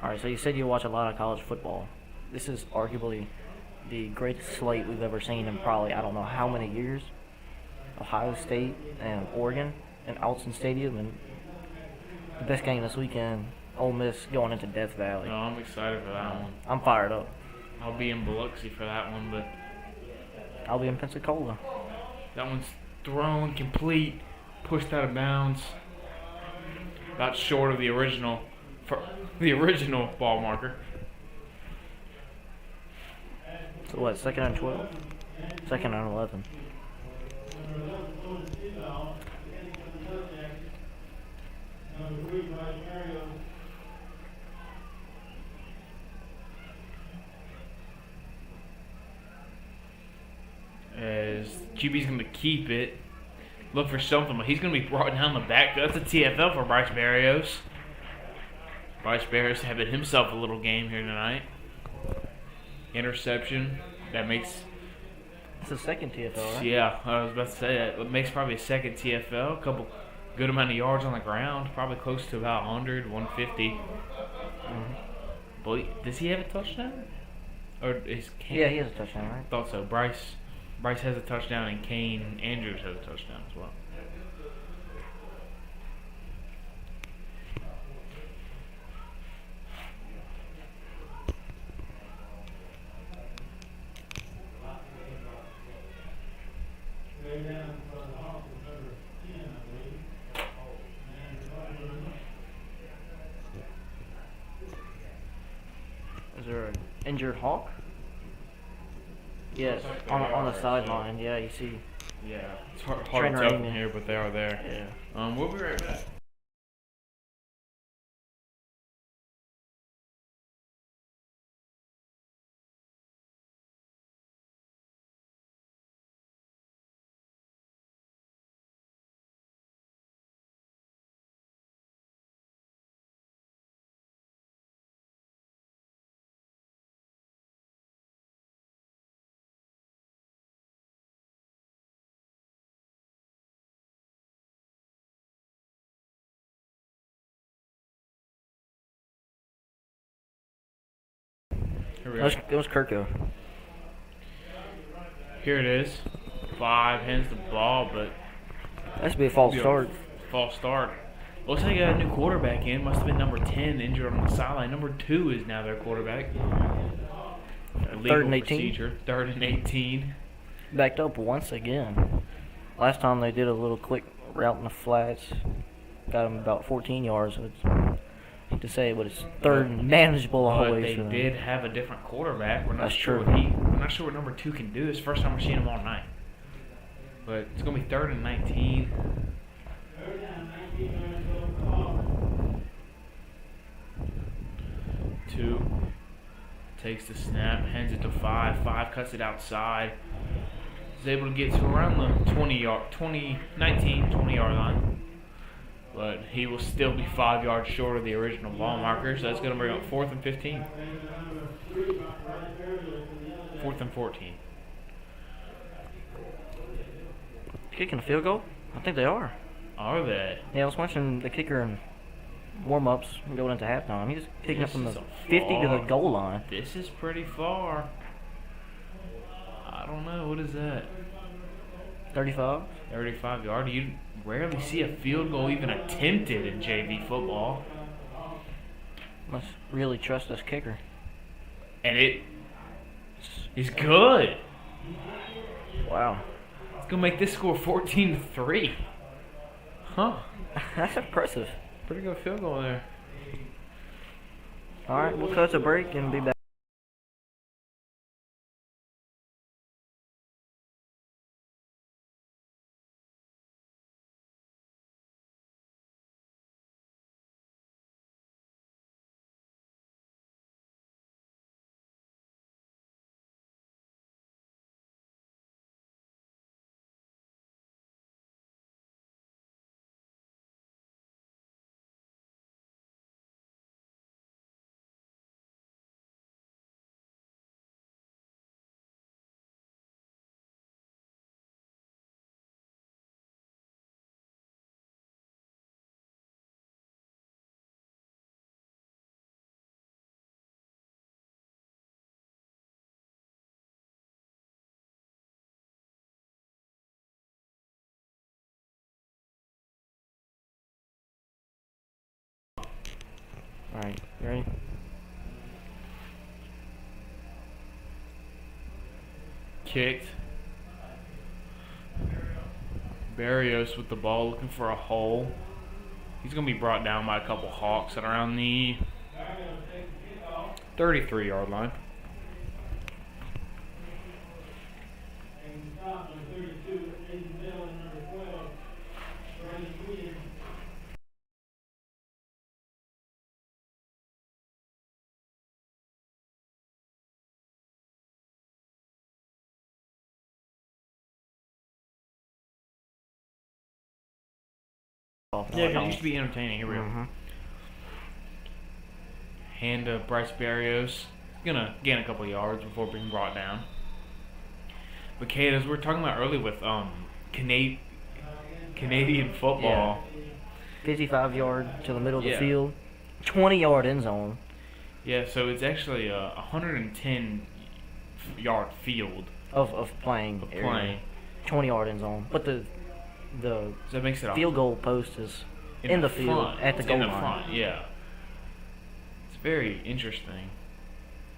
Alright, so you said you watch a lot of college football. This is arguably the greatest slate we've ever seen in probably, I don't know how many years. Ohio State and Oregon and Alton Stadium, and the best game this weekend, Ole Miss going into Death Valley. No, I'm excited for that one. I'm fired up. I'll be in Biloxi for that one, but I'll be in Pensacola. that one's thrown, complete, pushed out of bounds. About short of the original ball marker. So what, 2nd and 12? 2nd and 11. As QB's going to keep it, look for something, but he's going to be brought down the back. That's a TFL for Bryce Barrios. Bryce Barrios having himself a little game here tonight. Interception. That makes... It's the 2nd TFL, right? Yeah, I was about to say that. It makes probably a 2nd TFL. A couple good amount of yards on the ground. Probably close to about 100, 150. Mm-hmm. But does he have a touchdown? Or is Kane? Yeah, he has a touchdown, right? Thought so. Bryce has a touchdown, and Kane Andrews has a touchdown as well. Is there an injured Hawk? Yes, on the sideline. Yeah, you see. Yeah, it's hard to Trainer tell from aiming. here, but they are there. Yeah. We'll be right back. Here we It go. was Kirko. Here it is. 5 hands the ball, but That should be a false start. false start. Looks like they got a new quarterback in. Must have been number 10 injured on the sideline. Number 2 is now their quarterback. Third and 18. Procedure. 3rd and 18. Backed up once again. Last time they did a little quick route in the flats. Got him about 14 yards. So it's, hate to say it, but it's third and manageable But always. they for them. did have a different quarterback. We're not That's sure true. we're not sure what number 2 can do. It's the first time we're seeing him all night. But it's gonna be 3rd and 19. Two takes the snap, hands it to 5. 5 cuts it outside. Is able to get to around the 20 yard line. But he will still be 5 yards short of the original ball marker, so that's going to bring up 4th and 15. 4th and 14. Kicking a field goal? I think they are. Are they? Yeah, I was watching the kicker in warm-ups going into halftime. He's kicking up This from the is a 50 to the far. goal line. This is pretty far. I don't know. What is that? 35. 35 yard. You rarely see a field goal even attempted in JV football. Must really trust this kicker. And it is good. Wow. It's going to make this score 14-3. Huh. That's impressive. Pretty good field goal there. All right, we'll cut a break and be back. All right, you ready? Kicked. Barrios with the ball looking for a hole. He's going to be brought down by a couple Hawks at around the 33 yard line. Yeah, it used to be entertaining. Here we go. Hand to Bryce Barrios. Gonna gain a couple yards before being brought down. But Kate, as we were talking about earlier with Canadian football, 55 yard to the middle of the Yeah. field, 20-yard end zone. yeah. So it's actually a 110 yard field Of playing. of area. playing. 20-yard end zone. But the So that makes it field goal post is in the field front. at the It's goal in the line. front. Yeah. It's very interesting.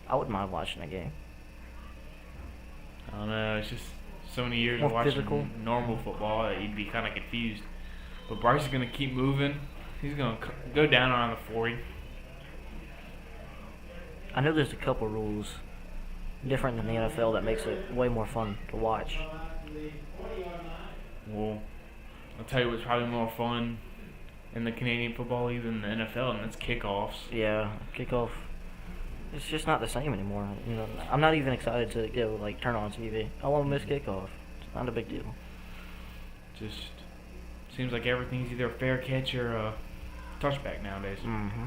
I wouldn't mind watching that game. I don't know. It's just so many years More of watching physical. normal football that you'd be kind of confused. But Bryce is going to keep moving. He's going to go down around the 40. I know there's a couple rules different than the NFL that makes it way more fun to watch. Well, I'll tell you what's probably more fun in the Canadian Football League than the NFL, and that's kickoffs. Yeah, kickoff. It's just not the same anymore. You know, I'm not even excited to go like turn on TV. I won't miss kickoff. It's not a big deal. Just seems like everything's either a fair catch or a touchback nowadays. Mm-hmm.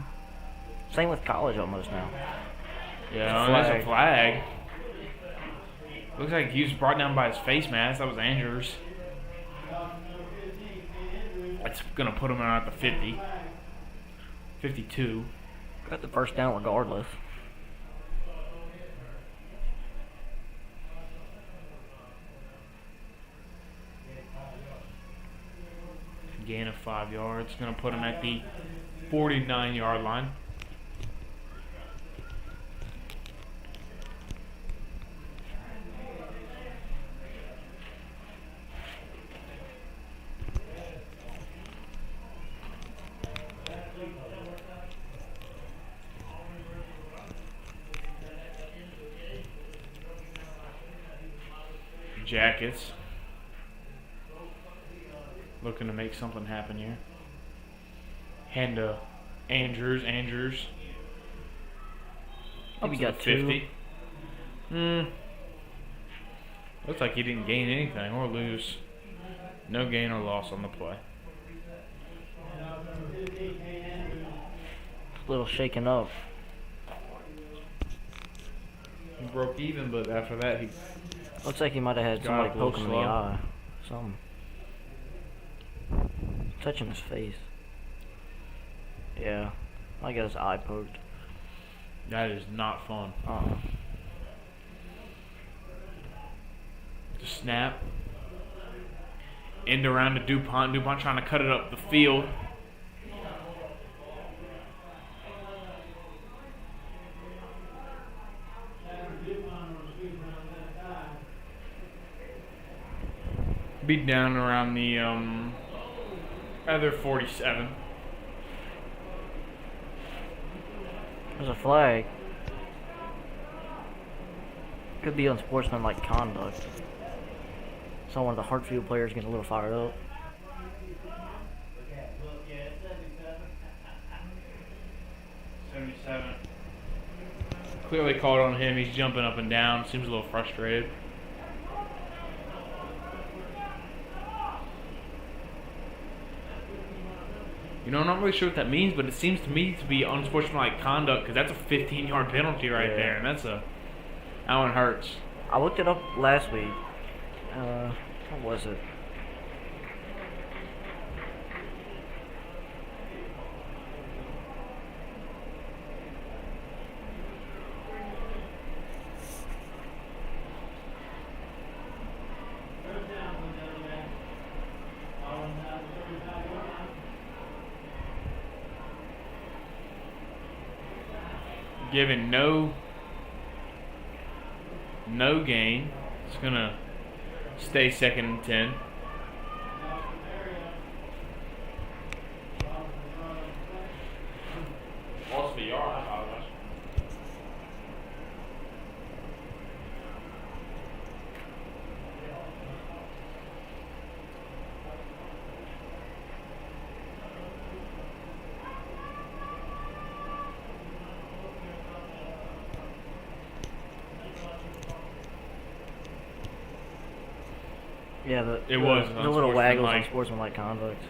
Same with college almost now. Yeah, there's a flag. Looks like he was brought down by his face mask. That was Andrews. That's gonna put him out at the 50. 52. Got the first down regardless. Gain of 5 yards. Gonna put him at the 49-yard line. Jackets looking to make something happen here. Hand to Andrews. Maybe got 50. Looks like he didn't gain anything or lose. No gain or loss on the play. A little shaken up. He broke even, but after that he Looks like he might have had somebody poke him in the eye. Something. Touching his face. Yeah. I got his eye poked. That is not fun. The snap. End around to DuPont. DuPont trying to cut it up the field. Be down around the other 47. There's a flag. Could be unsportsmanlike conduct. Saw one of the Hartfield players get a little fired up. Clearly called on him. He's jumping up and down. Seems a little frustrated. You know, I'm not really sure what that means, but it seems to me to be unsportsmanlike conduct because that's a 15-yard penalty right there, and that one hurts. I looked it up last week. What was it? Given no gain. It's going to stay 2nd and 10. Lost the yard, I apologize. Yeah, it was the little waggle was unsportsmanlike. unsportsmanlike conduct.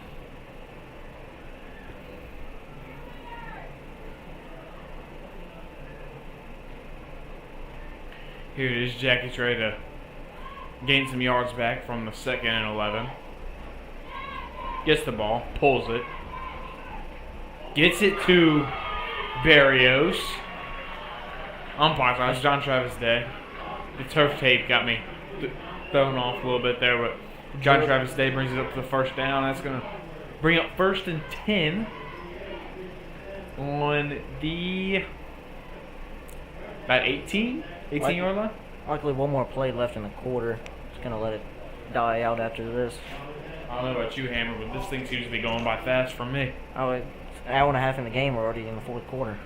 Here it is. Jackie's ready to gain some yards back from the 2nd and 11. Gets the ball, pulls it, gets it to Barrios. Umpire, that's John Travis Day. The turf tape got me thrown off a little bit there, but John Travis Day brings it up to the first down. That's going to bring up 1st and 10 on the about 18-yard line. Luckily, one more play left in the quarter. Just gonna let it die out after this. I don't know about you, Hammer, but this thing seems to be going by fast for me. Oh, it's an hour and a half in the game. We're already in the fourth quarter.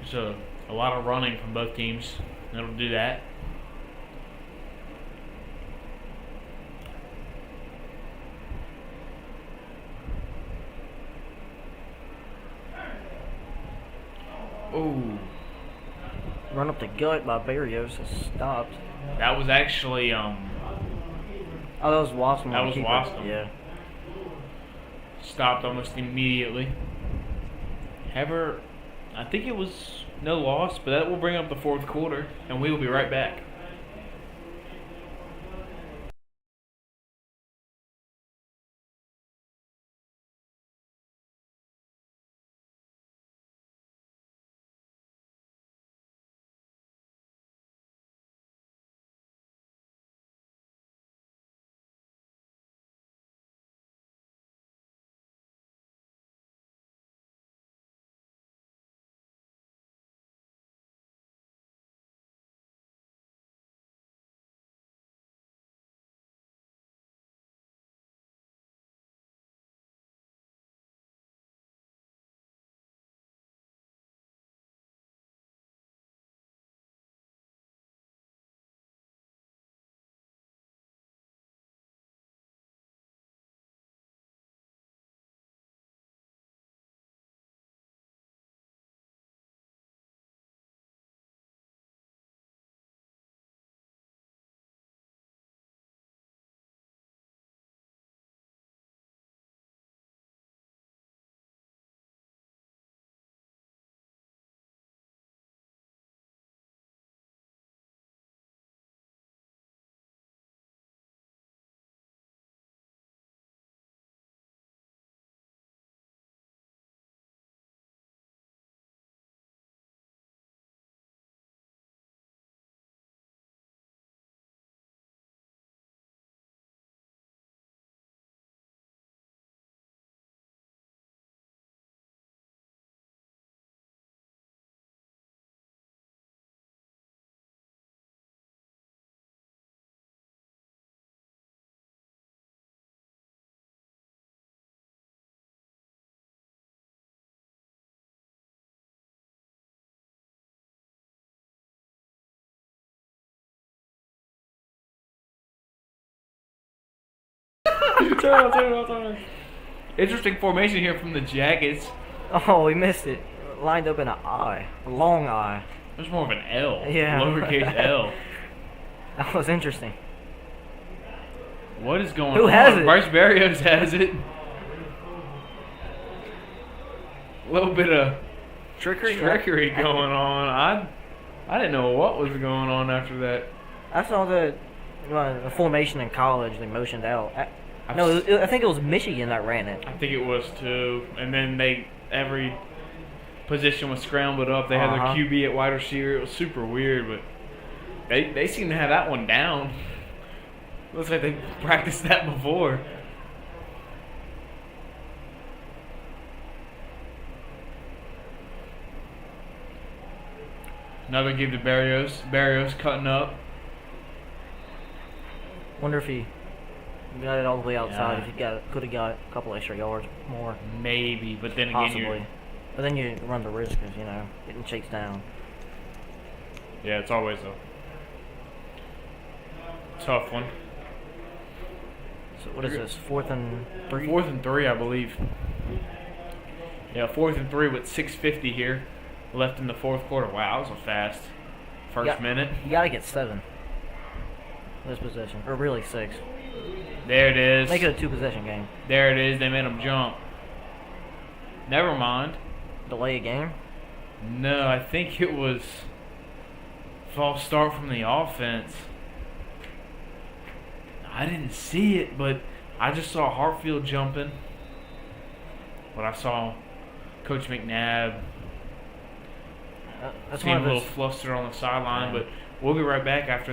So a lot of running from both teams. That'll do that. Oh, Run up the gut by Barrios has stopped. that was actually Oh, that was Wasson. That was keeper. Wasson. Yeah. stopped almost immediately. However, I think it was no loss, but that will bring up the fourth quarter, and we will be right back. Interesting formation here from the Jackets. Oh, we missed it. Lined up in an I. A long I. There's more of an L. Yeah. Lowercase L. That was interesting. What is going on? Who has it? Bryce Barrios has it. A little bit of Trickery going on. I didn't know what was going on after that. I saw the formation in college. They motioned out. I've No, s- I think it was Michigan that ran it. I think it was too. And then every position was scrambled up. They had their Uh-huh. QB at wide receiver. It was super weird, but they seem to have that one down. Looks like they practiced that before. Another give to Barrios. Barrios cutting up. Wonder if he got it all the way outside. Yeah. If he could have got a couple extra yards more, Maybe, but then again, possibly. But then you run the risk of getting chased down. yeah, it's always a tough one. So what is this? 4th and 3. 4th and 3, I believe. Yeah, 4th and 3 with 6:50 here left in the fourth quarter. Wow, that was a fast first minute. You gotta get 7. This possession, or really 6. There it is. Make it a 2-possession game. There it is. They made him jump. Never mind. Delay a game. No, I think it was false start from the offense. I didn't see it, but I just saw Hartfield jumping. But I saw Coach McNabb That's seemed one a of little those. flustered on the sideline. Yeah. But we'll be right back after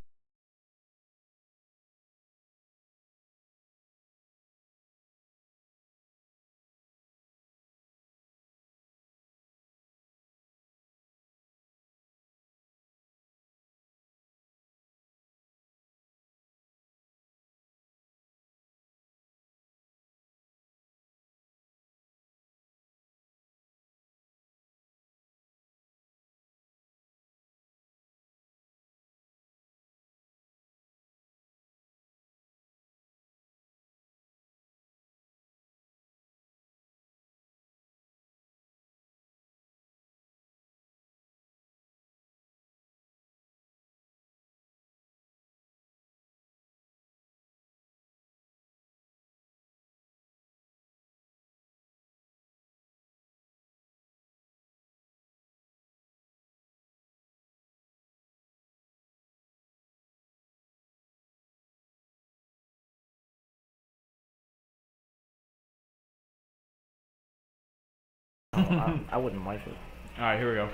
I wouldn't wipe it. All right, here we go.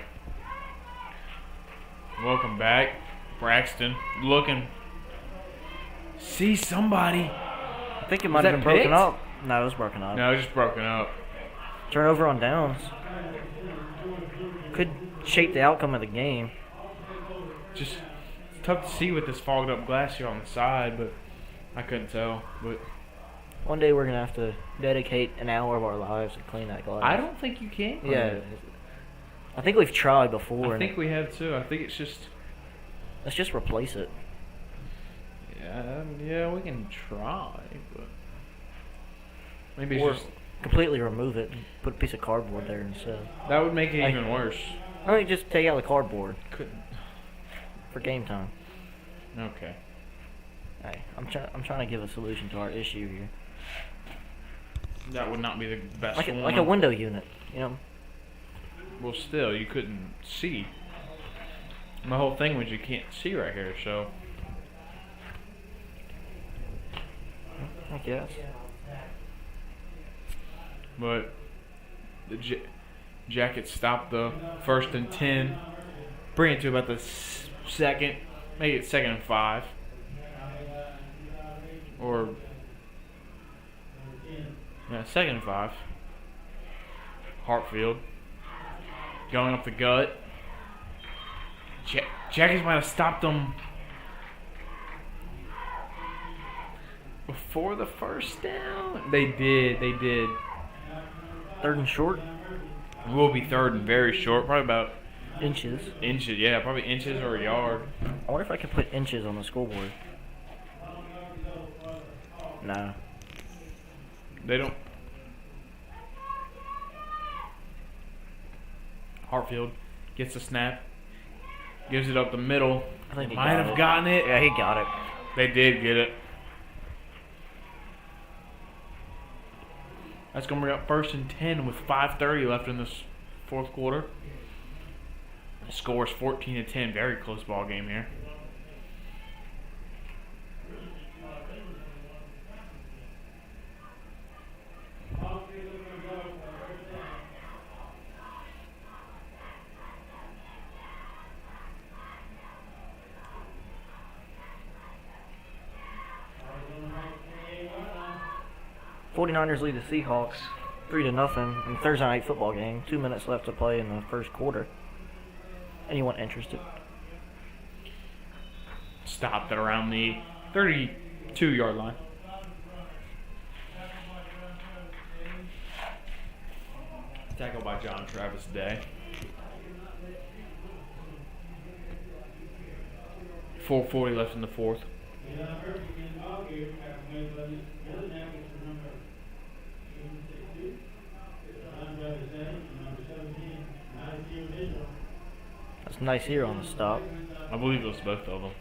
Welcome back, Braxton. Looking. See somebody. I think it might have been broken up. No, it was broken up. No, it's just broken up. Turnover on downs. Could shape the outcome of the game. Just it's tough to see with this fogged up glass here on the side, but I couldn't tell. But one day we're gonna have to dedicate an hour of our lives to clean that glass. I don't think you can. Yeah. I think we've tried before. I think we have too. I think it's just. Let's just replace it. Yeah, we can try, but maybe it's Or just completely remove it and put a piece of cardboard there instead. that would make it even worse. I mean, just take out the cardboard Couldn't. for game time. Okay. Hey, I'm trying to give a solution to our issue here. That would not be the best one. Like a window unit, you know. Well, still, you couldn't see. My whole thing was you can't see right here, so. I guess. But the Jackets stopped the 1st and 10. Bring it to about the second. Make it 2nd and 5. Or. Yeah, 2nd and 5. Hartfield. Going up the gut. Jackets might have stopped them before the first down. They did. 3rd and short. It will be 3rd and very short. Probably about Inches. inches. Yeah, probably inches or a yard. I wonder if I could put inches on the scoreboard. Nah. They don't. Hartfield gets the snap. Gives it up the middle. I think he might got have it. gotten it. Yeah, he got it. They did get it. That's going to bring up 1st and 10 with 5:30 left in this 4th quarter. The score is 14-10. Very close ball game here. '49ers lead the Seahawks 3-0 in Thursday night football game. 2 minutes left to play in the 1st quarter. Anyone interested? Stopped at around the 32-yard line. Tackled by John Travis Day. 4:40 left in the 4th. That's nice here on the stop. I believe it was both of them.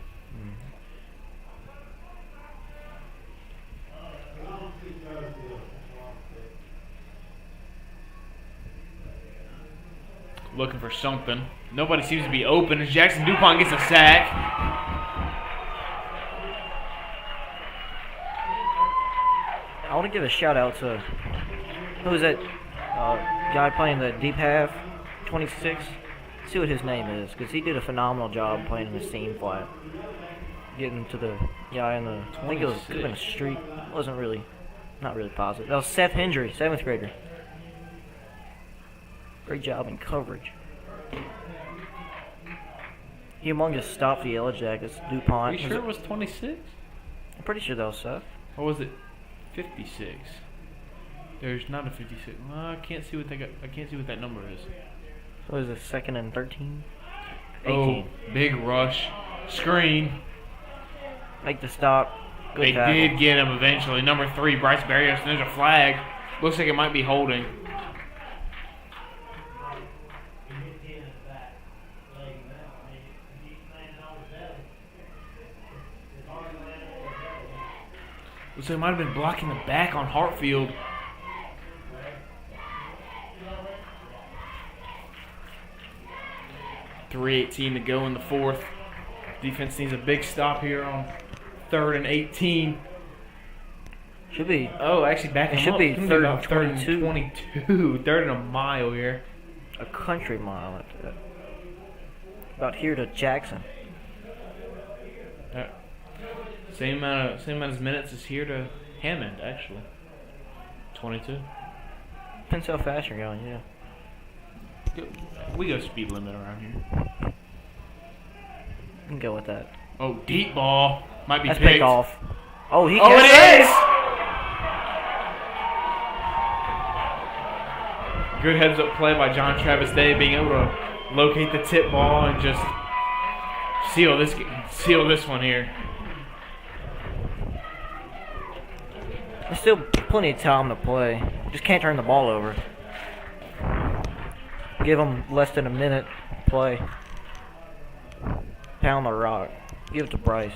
Looking for something. Nobody seems to be open as Jackson DuPont gets a sack. I want to give a shout out to who is that guy playing the deep half, 26. See what his name is, because he did a phenomenal job playing in the seam flat, getting to the guy in the. I think it was could have been a street. Wasn't really, not really positive. That was Seth Hendry, 7th grader. Great job in coverage. Humongous stop the Yellow Jackets. DuPont. Are you sure it was 26? I'm pretty sure that was Seth. Or was it 56? There's not a 56. Well, I can't see what they got. I can't see what that number is. What is it, 2nd and 13? 18. Oh, big rush. Screen. Make the stop. Good They tackle. did get him eventually. Number 3, Bryce Barrios. There's a flag. Looks like it might be holding. Looks like it might have been blocking the back on Hartfield. .318 to go in the 4th. Defense needs a big stop here on 3rd and 18. Should be. Oh, actually, back It him should up. be It's gonna third about and third and 22. 22. Third and a mile here. A country mile after that. About here to Jackson. Same amount of minutes as here to Hammond, actually. 22. Depends how fast you're going, yeah. We go speed limit around here. You can go with that. Oh, deep ball. Might be That's picked. pick off. Oh, he Oh, catches it is! Good heads-up play by John Travis Day, being able to locate the tip ball and just seal this one here. There's still plenty of time to play. Just can't turn the ball over. Give them less than a minute to play. Pound the rock. Give it to Bryce.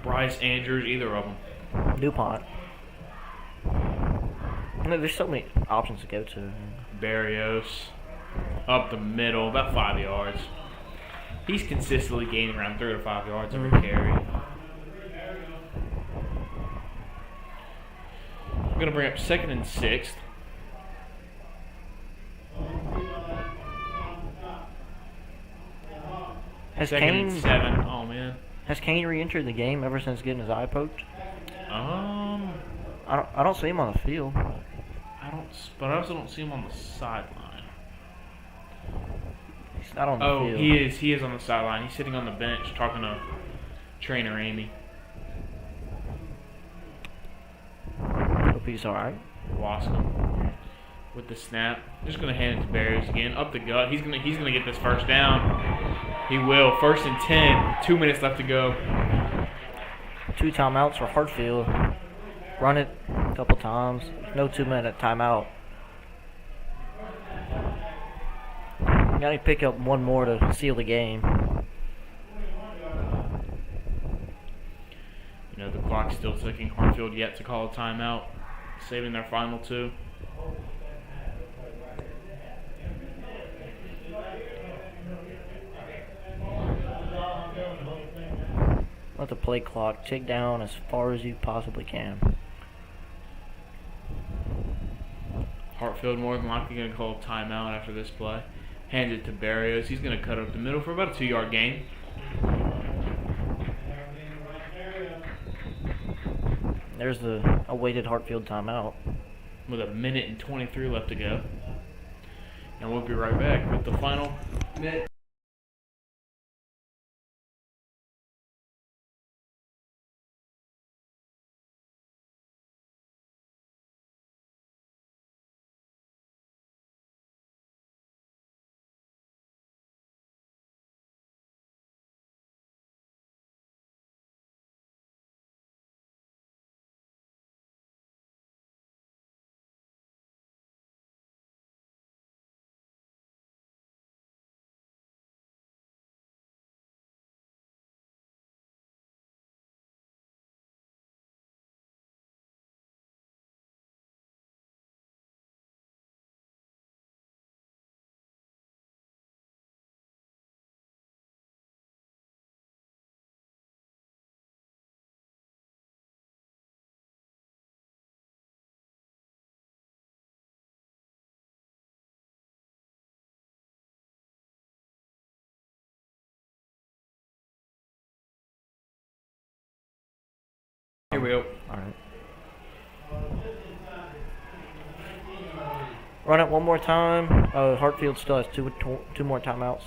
Bryce, Andrews, either of them. DuPont. There's so many options to go to. Barrios up the middle, about 5 yards. He's consistently gaining around 3 to 5 yards every carry. I'm gonna bring up 2nd and 6th. Has 2nd Kane and 7. Oh man. Has Kane re-entered the game ever since getting his eye poked? I don't see him on the field. But I also don't see him on the sideline. He's not on the Oh, field. he is on the sideline. He's sitting on the bench talking to trainer Amy. Hope he's alright. Wascom with the snap. Just gonna hand it to Barrios again. Up the gut. He's gonna get this first down. He will. 1st and 10. 2 minutes left to go. 2 timeouts for Hartfield. Run it a couple times. No 2-minute timeout. Got to pick up one more to seal the game. You know, the clock's still ticking. Hartfield yet to call a timeout, saving their final 2. Let the play clock tick down as far as you possibly can. Hartfield more than likely going to call a timeout after this play. Hands it to Barrios. He's going to cut up the middle for about a 2-yard gain. There's the awaited Hartfield timeout. With 1:23 left to go. And we'll be right back with the final minute. Here we go. Alright. Run it one more time. Hartfield still has two more timeouts.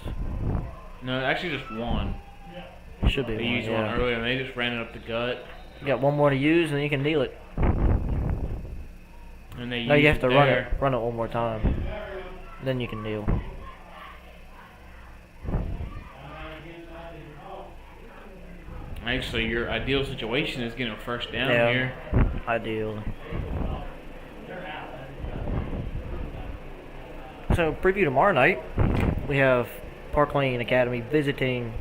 No, actually just one. Should be They one, used one earlier and they just ran it up the gut. You got one more to use and you can kneel it. And they No, you have used to there. run it one more time. Then you can kneel. Actually, your ideal situation is getting a first down Yeah. here. Ideal. So, preview tomorrow night. We have Park Lane Academy visiting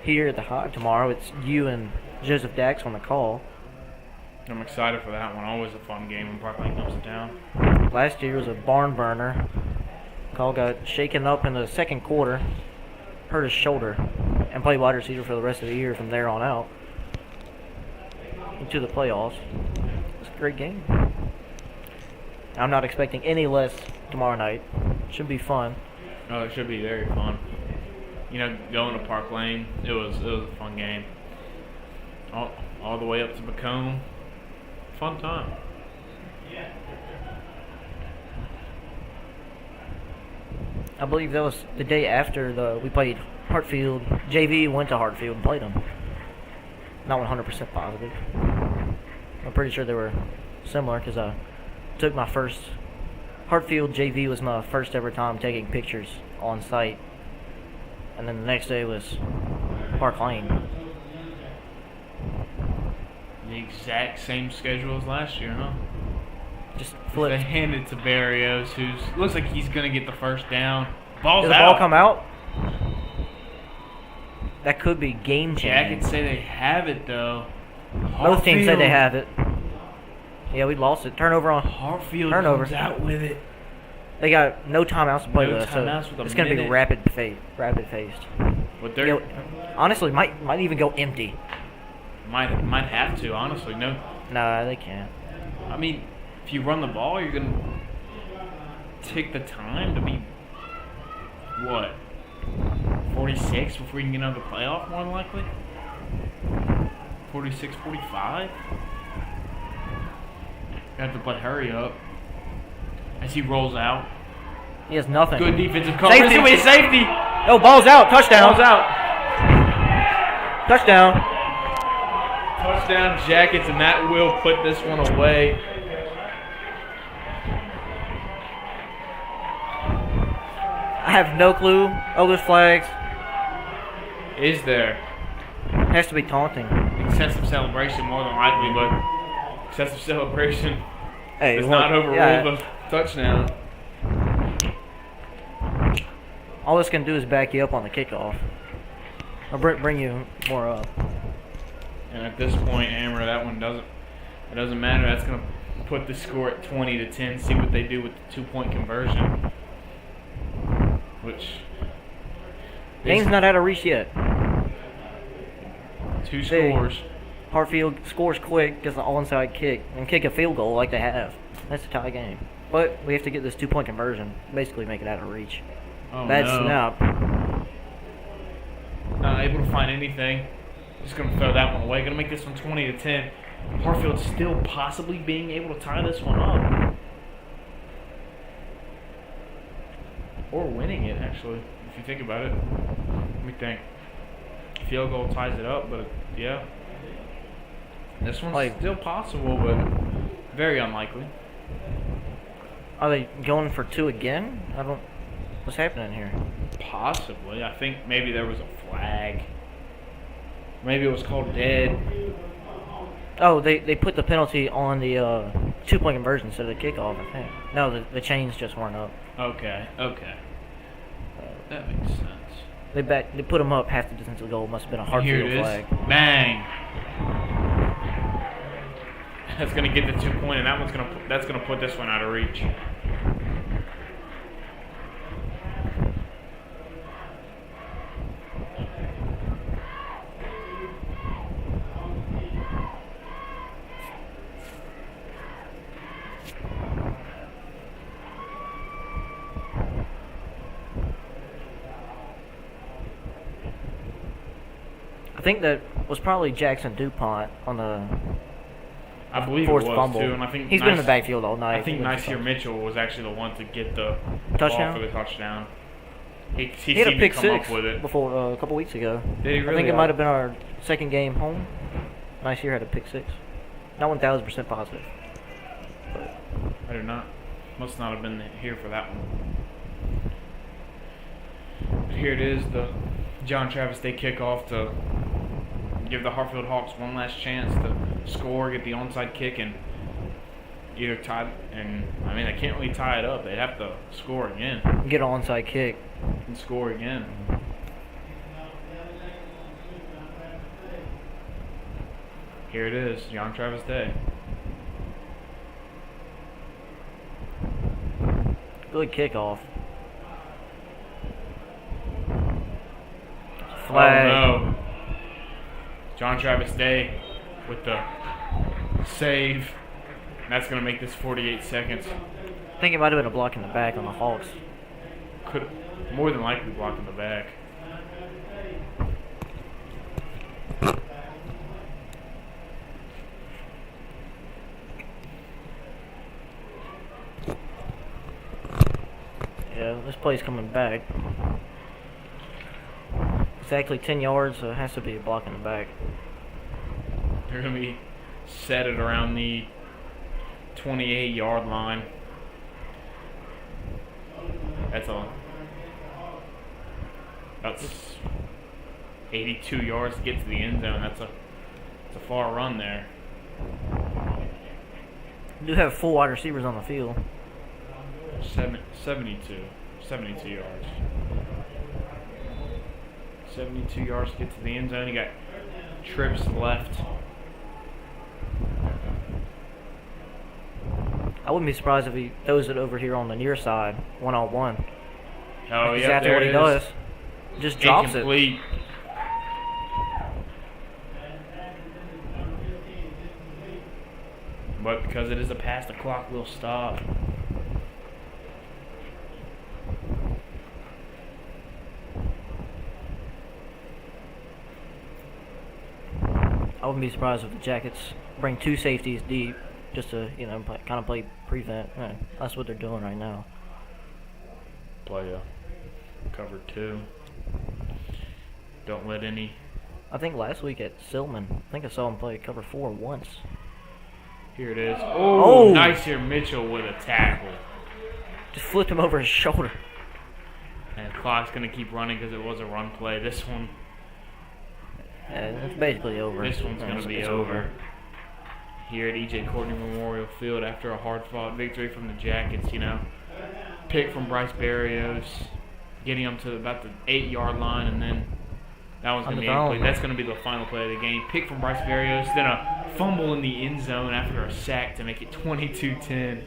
here at the Hive tomorrow. It's you and Joseph Dax on the call. I'm excited for that one. Always a fun game when Park Lane comes to town. Last year was a barn burner. Call got shaken up in the second quarter, hurt his shoulder, and played wide receiver for the rest of the year from there on out. into the playoffs. It's a great game. I'm not expecting any less tomorrow night. Should be fun. Oh, it should be very fun. You know, going to Park Lane, it was a fun game. All the way up to Macomb. Fun time. I believe that was the day after we played Hartfield. JV went to Hartfield and played them. Not 100% positive. I'm pretty sure they were similar because I took my first Hartfield JV was my first ever time taking pictures on site, and then the next day was Park Lane. The exact same schedule as last year, huh? Just They flipped. hand it to Barrios, who looks like he's gonna get the first down. Ball's Did the out. ball come out? That could be game changing. Jackets say they have it though. Both teams say they Hartfield- have it. Yeah, we lost it. Turnover on. Hartfield Turnover. comes out with it. They got no timeouts to play No with, so timeouts with a it's gonna be minute. rapid faced. But they're You know, honestly, might even go empty. might have to, honestly. No, Nah, they can't. I mean, if you run the ball, you're gonna take the time to be what 46 before you can get out of the playoff, more than likely. 46, 45. You have to play hurry up as he rolls out. He has nothing. Good defensive coverage. Safety. It's gonna be a safety. Oh, ball's out. Touchdown. Ball's out. Touchdown. Touchdown Jackets, and that will put this one away. I have no clue. Oh, there's flags. Is there Has to be taunting. excessive celebration, more than likely, but excessive celebration Hey, does look, not overrule yeah, the touchdown. all this can do is back you up on the kickoff. Or bring you more up. And at this point, Hammer, that one doesn't. It doesn't matter. That's gonna put the score at 20-10. See what they do with the 2-point conversion, which Game's not out of reach yet. two They- scores. Hartfield scores quick, gets an onside kick, and kick a field goal like they have. That's a tie game. But we have to get this 2-point conversion. Basically make it out of reach. Oh Bad no! snap. Not able to find anything. Just gonna throw that one away. Gonna make this one 20-10. Hartfield still possibly being able to tie this one up, or winning it. Actually, if you think about it, let me think. Field goal ties it up, but yeah, this one's still possible, but very unlikely. Are they going for 2 again? I don't. What's happening here? Possibly. I think maybe there was a flag. Maybe it was called dead. Oh, they put the penalty on the 2-point conversion instead of the kickoff, I think. No, the chains just weren't up. Okay. That makes sense. They put them up half the distance of the goal. Must have been a Here Hartfield it is. flag. Bang. That's gonna get the 2-point, and that's gonna put this one out of reach. I think that was probably Jackson DuPont on the I believe it forced was fumble. too, and I think He's been in the backfield all night. I think Niceer Mitchell was actually the one to get the Touchdown? ball for the touchdown. He He had a seemed pick to come 6 up with it. before a couple weeks ago. Did he I really? think it might have been our second game home. Nice year had a pick 6. Not 1,000% positive. I do not. Must not have been here for that one. But here it is, the John Travis Day kickoff to give the Hartfield Hawks one last chance to score, get the onside kick, and either tie. And I mean, they can't really tie it up. They'd have to score again Get an onside kick. and score again. Here it is, John Travis Day. Good kickoff. Flag. Oh no. John Travis Day with the Save. That's going to make this 48 seconds. I think it might have been a block in the back on the Hawks. Could more than likely block in the back. Yeah, this play's coming back. Exactly 10 yards, so it has to be a block in the back. They're going to be set it around the 28-yard line. That's that's 82 yards to get to the end zone. That's a far run there. You do have 4 wide receivers on the field. 72 yards. 72 yards to get to the end zone. You got trips left. I wouldn't be surprised if he throws it over here on the near side, one-on-one. Oh, That's yeah, exactly there what it he is. does. Just drops it. Incomplete. But because it is a pass, the clock will stop. I wouldn't be surprised if the Jackets bring 2 safeties deep just to, kind of play prevent. Yeah, that's what they're doing right now. Play cover 2. Don't let any. I think last week at Silman, I think I saw him play cover 4 once. Here it is. Oh, nice here, Mitchell with a tackle. Just flipped him over his shoulder. And the clock's going to keep running because it was a run play. This one. It's basically over. This one's going to be over. Here at E.J. Courtney Memorial Field after a hard-fought victory from the Jackets, Pick from Bryce Berrios, getting them to about the 8-yard line, and then that one's going to be incomplete. That's going to be the final play of the game. Pick from Bryce Berrios, then a fumble in the end zone after a sack to make it 22-10.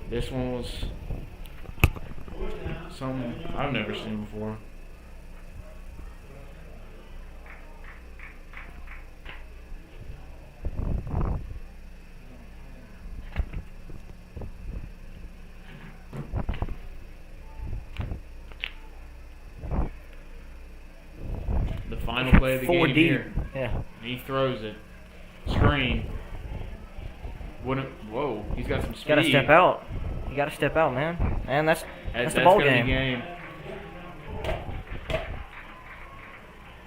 This one was something I've never seen before. Final play of the game here. Yeah. He throws it. Screen. Whoa, he's got some speed. You gotta step out. You gotta step out, man. And that's the ball game.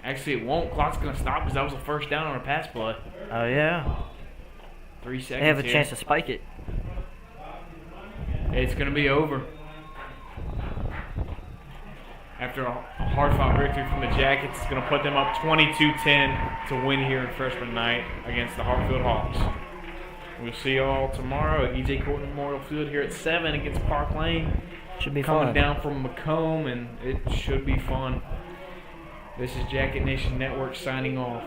Actually, it won't. Clock's gonna stop because that was a first down on a pass play. Oh yeah. 3 seconds. They have a here. chance to spike it. It's gonna be over. After a hard-fought victory from the Jackets, it's going to put them up 22-10 to win here in freshman night against the Hartfield Hawks. We'll see you all tomorrow at E.J. Courtney Memorial Field here at 7 against Park Lane. Should be Coming fun. down from Macomb, and it should be fun. This is Jacket Nation Network signing off.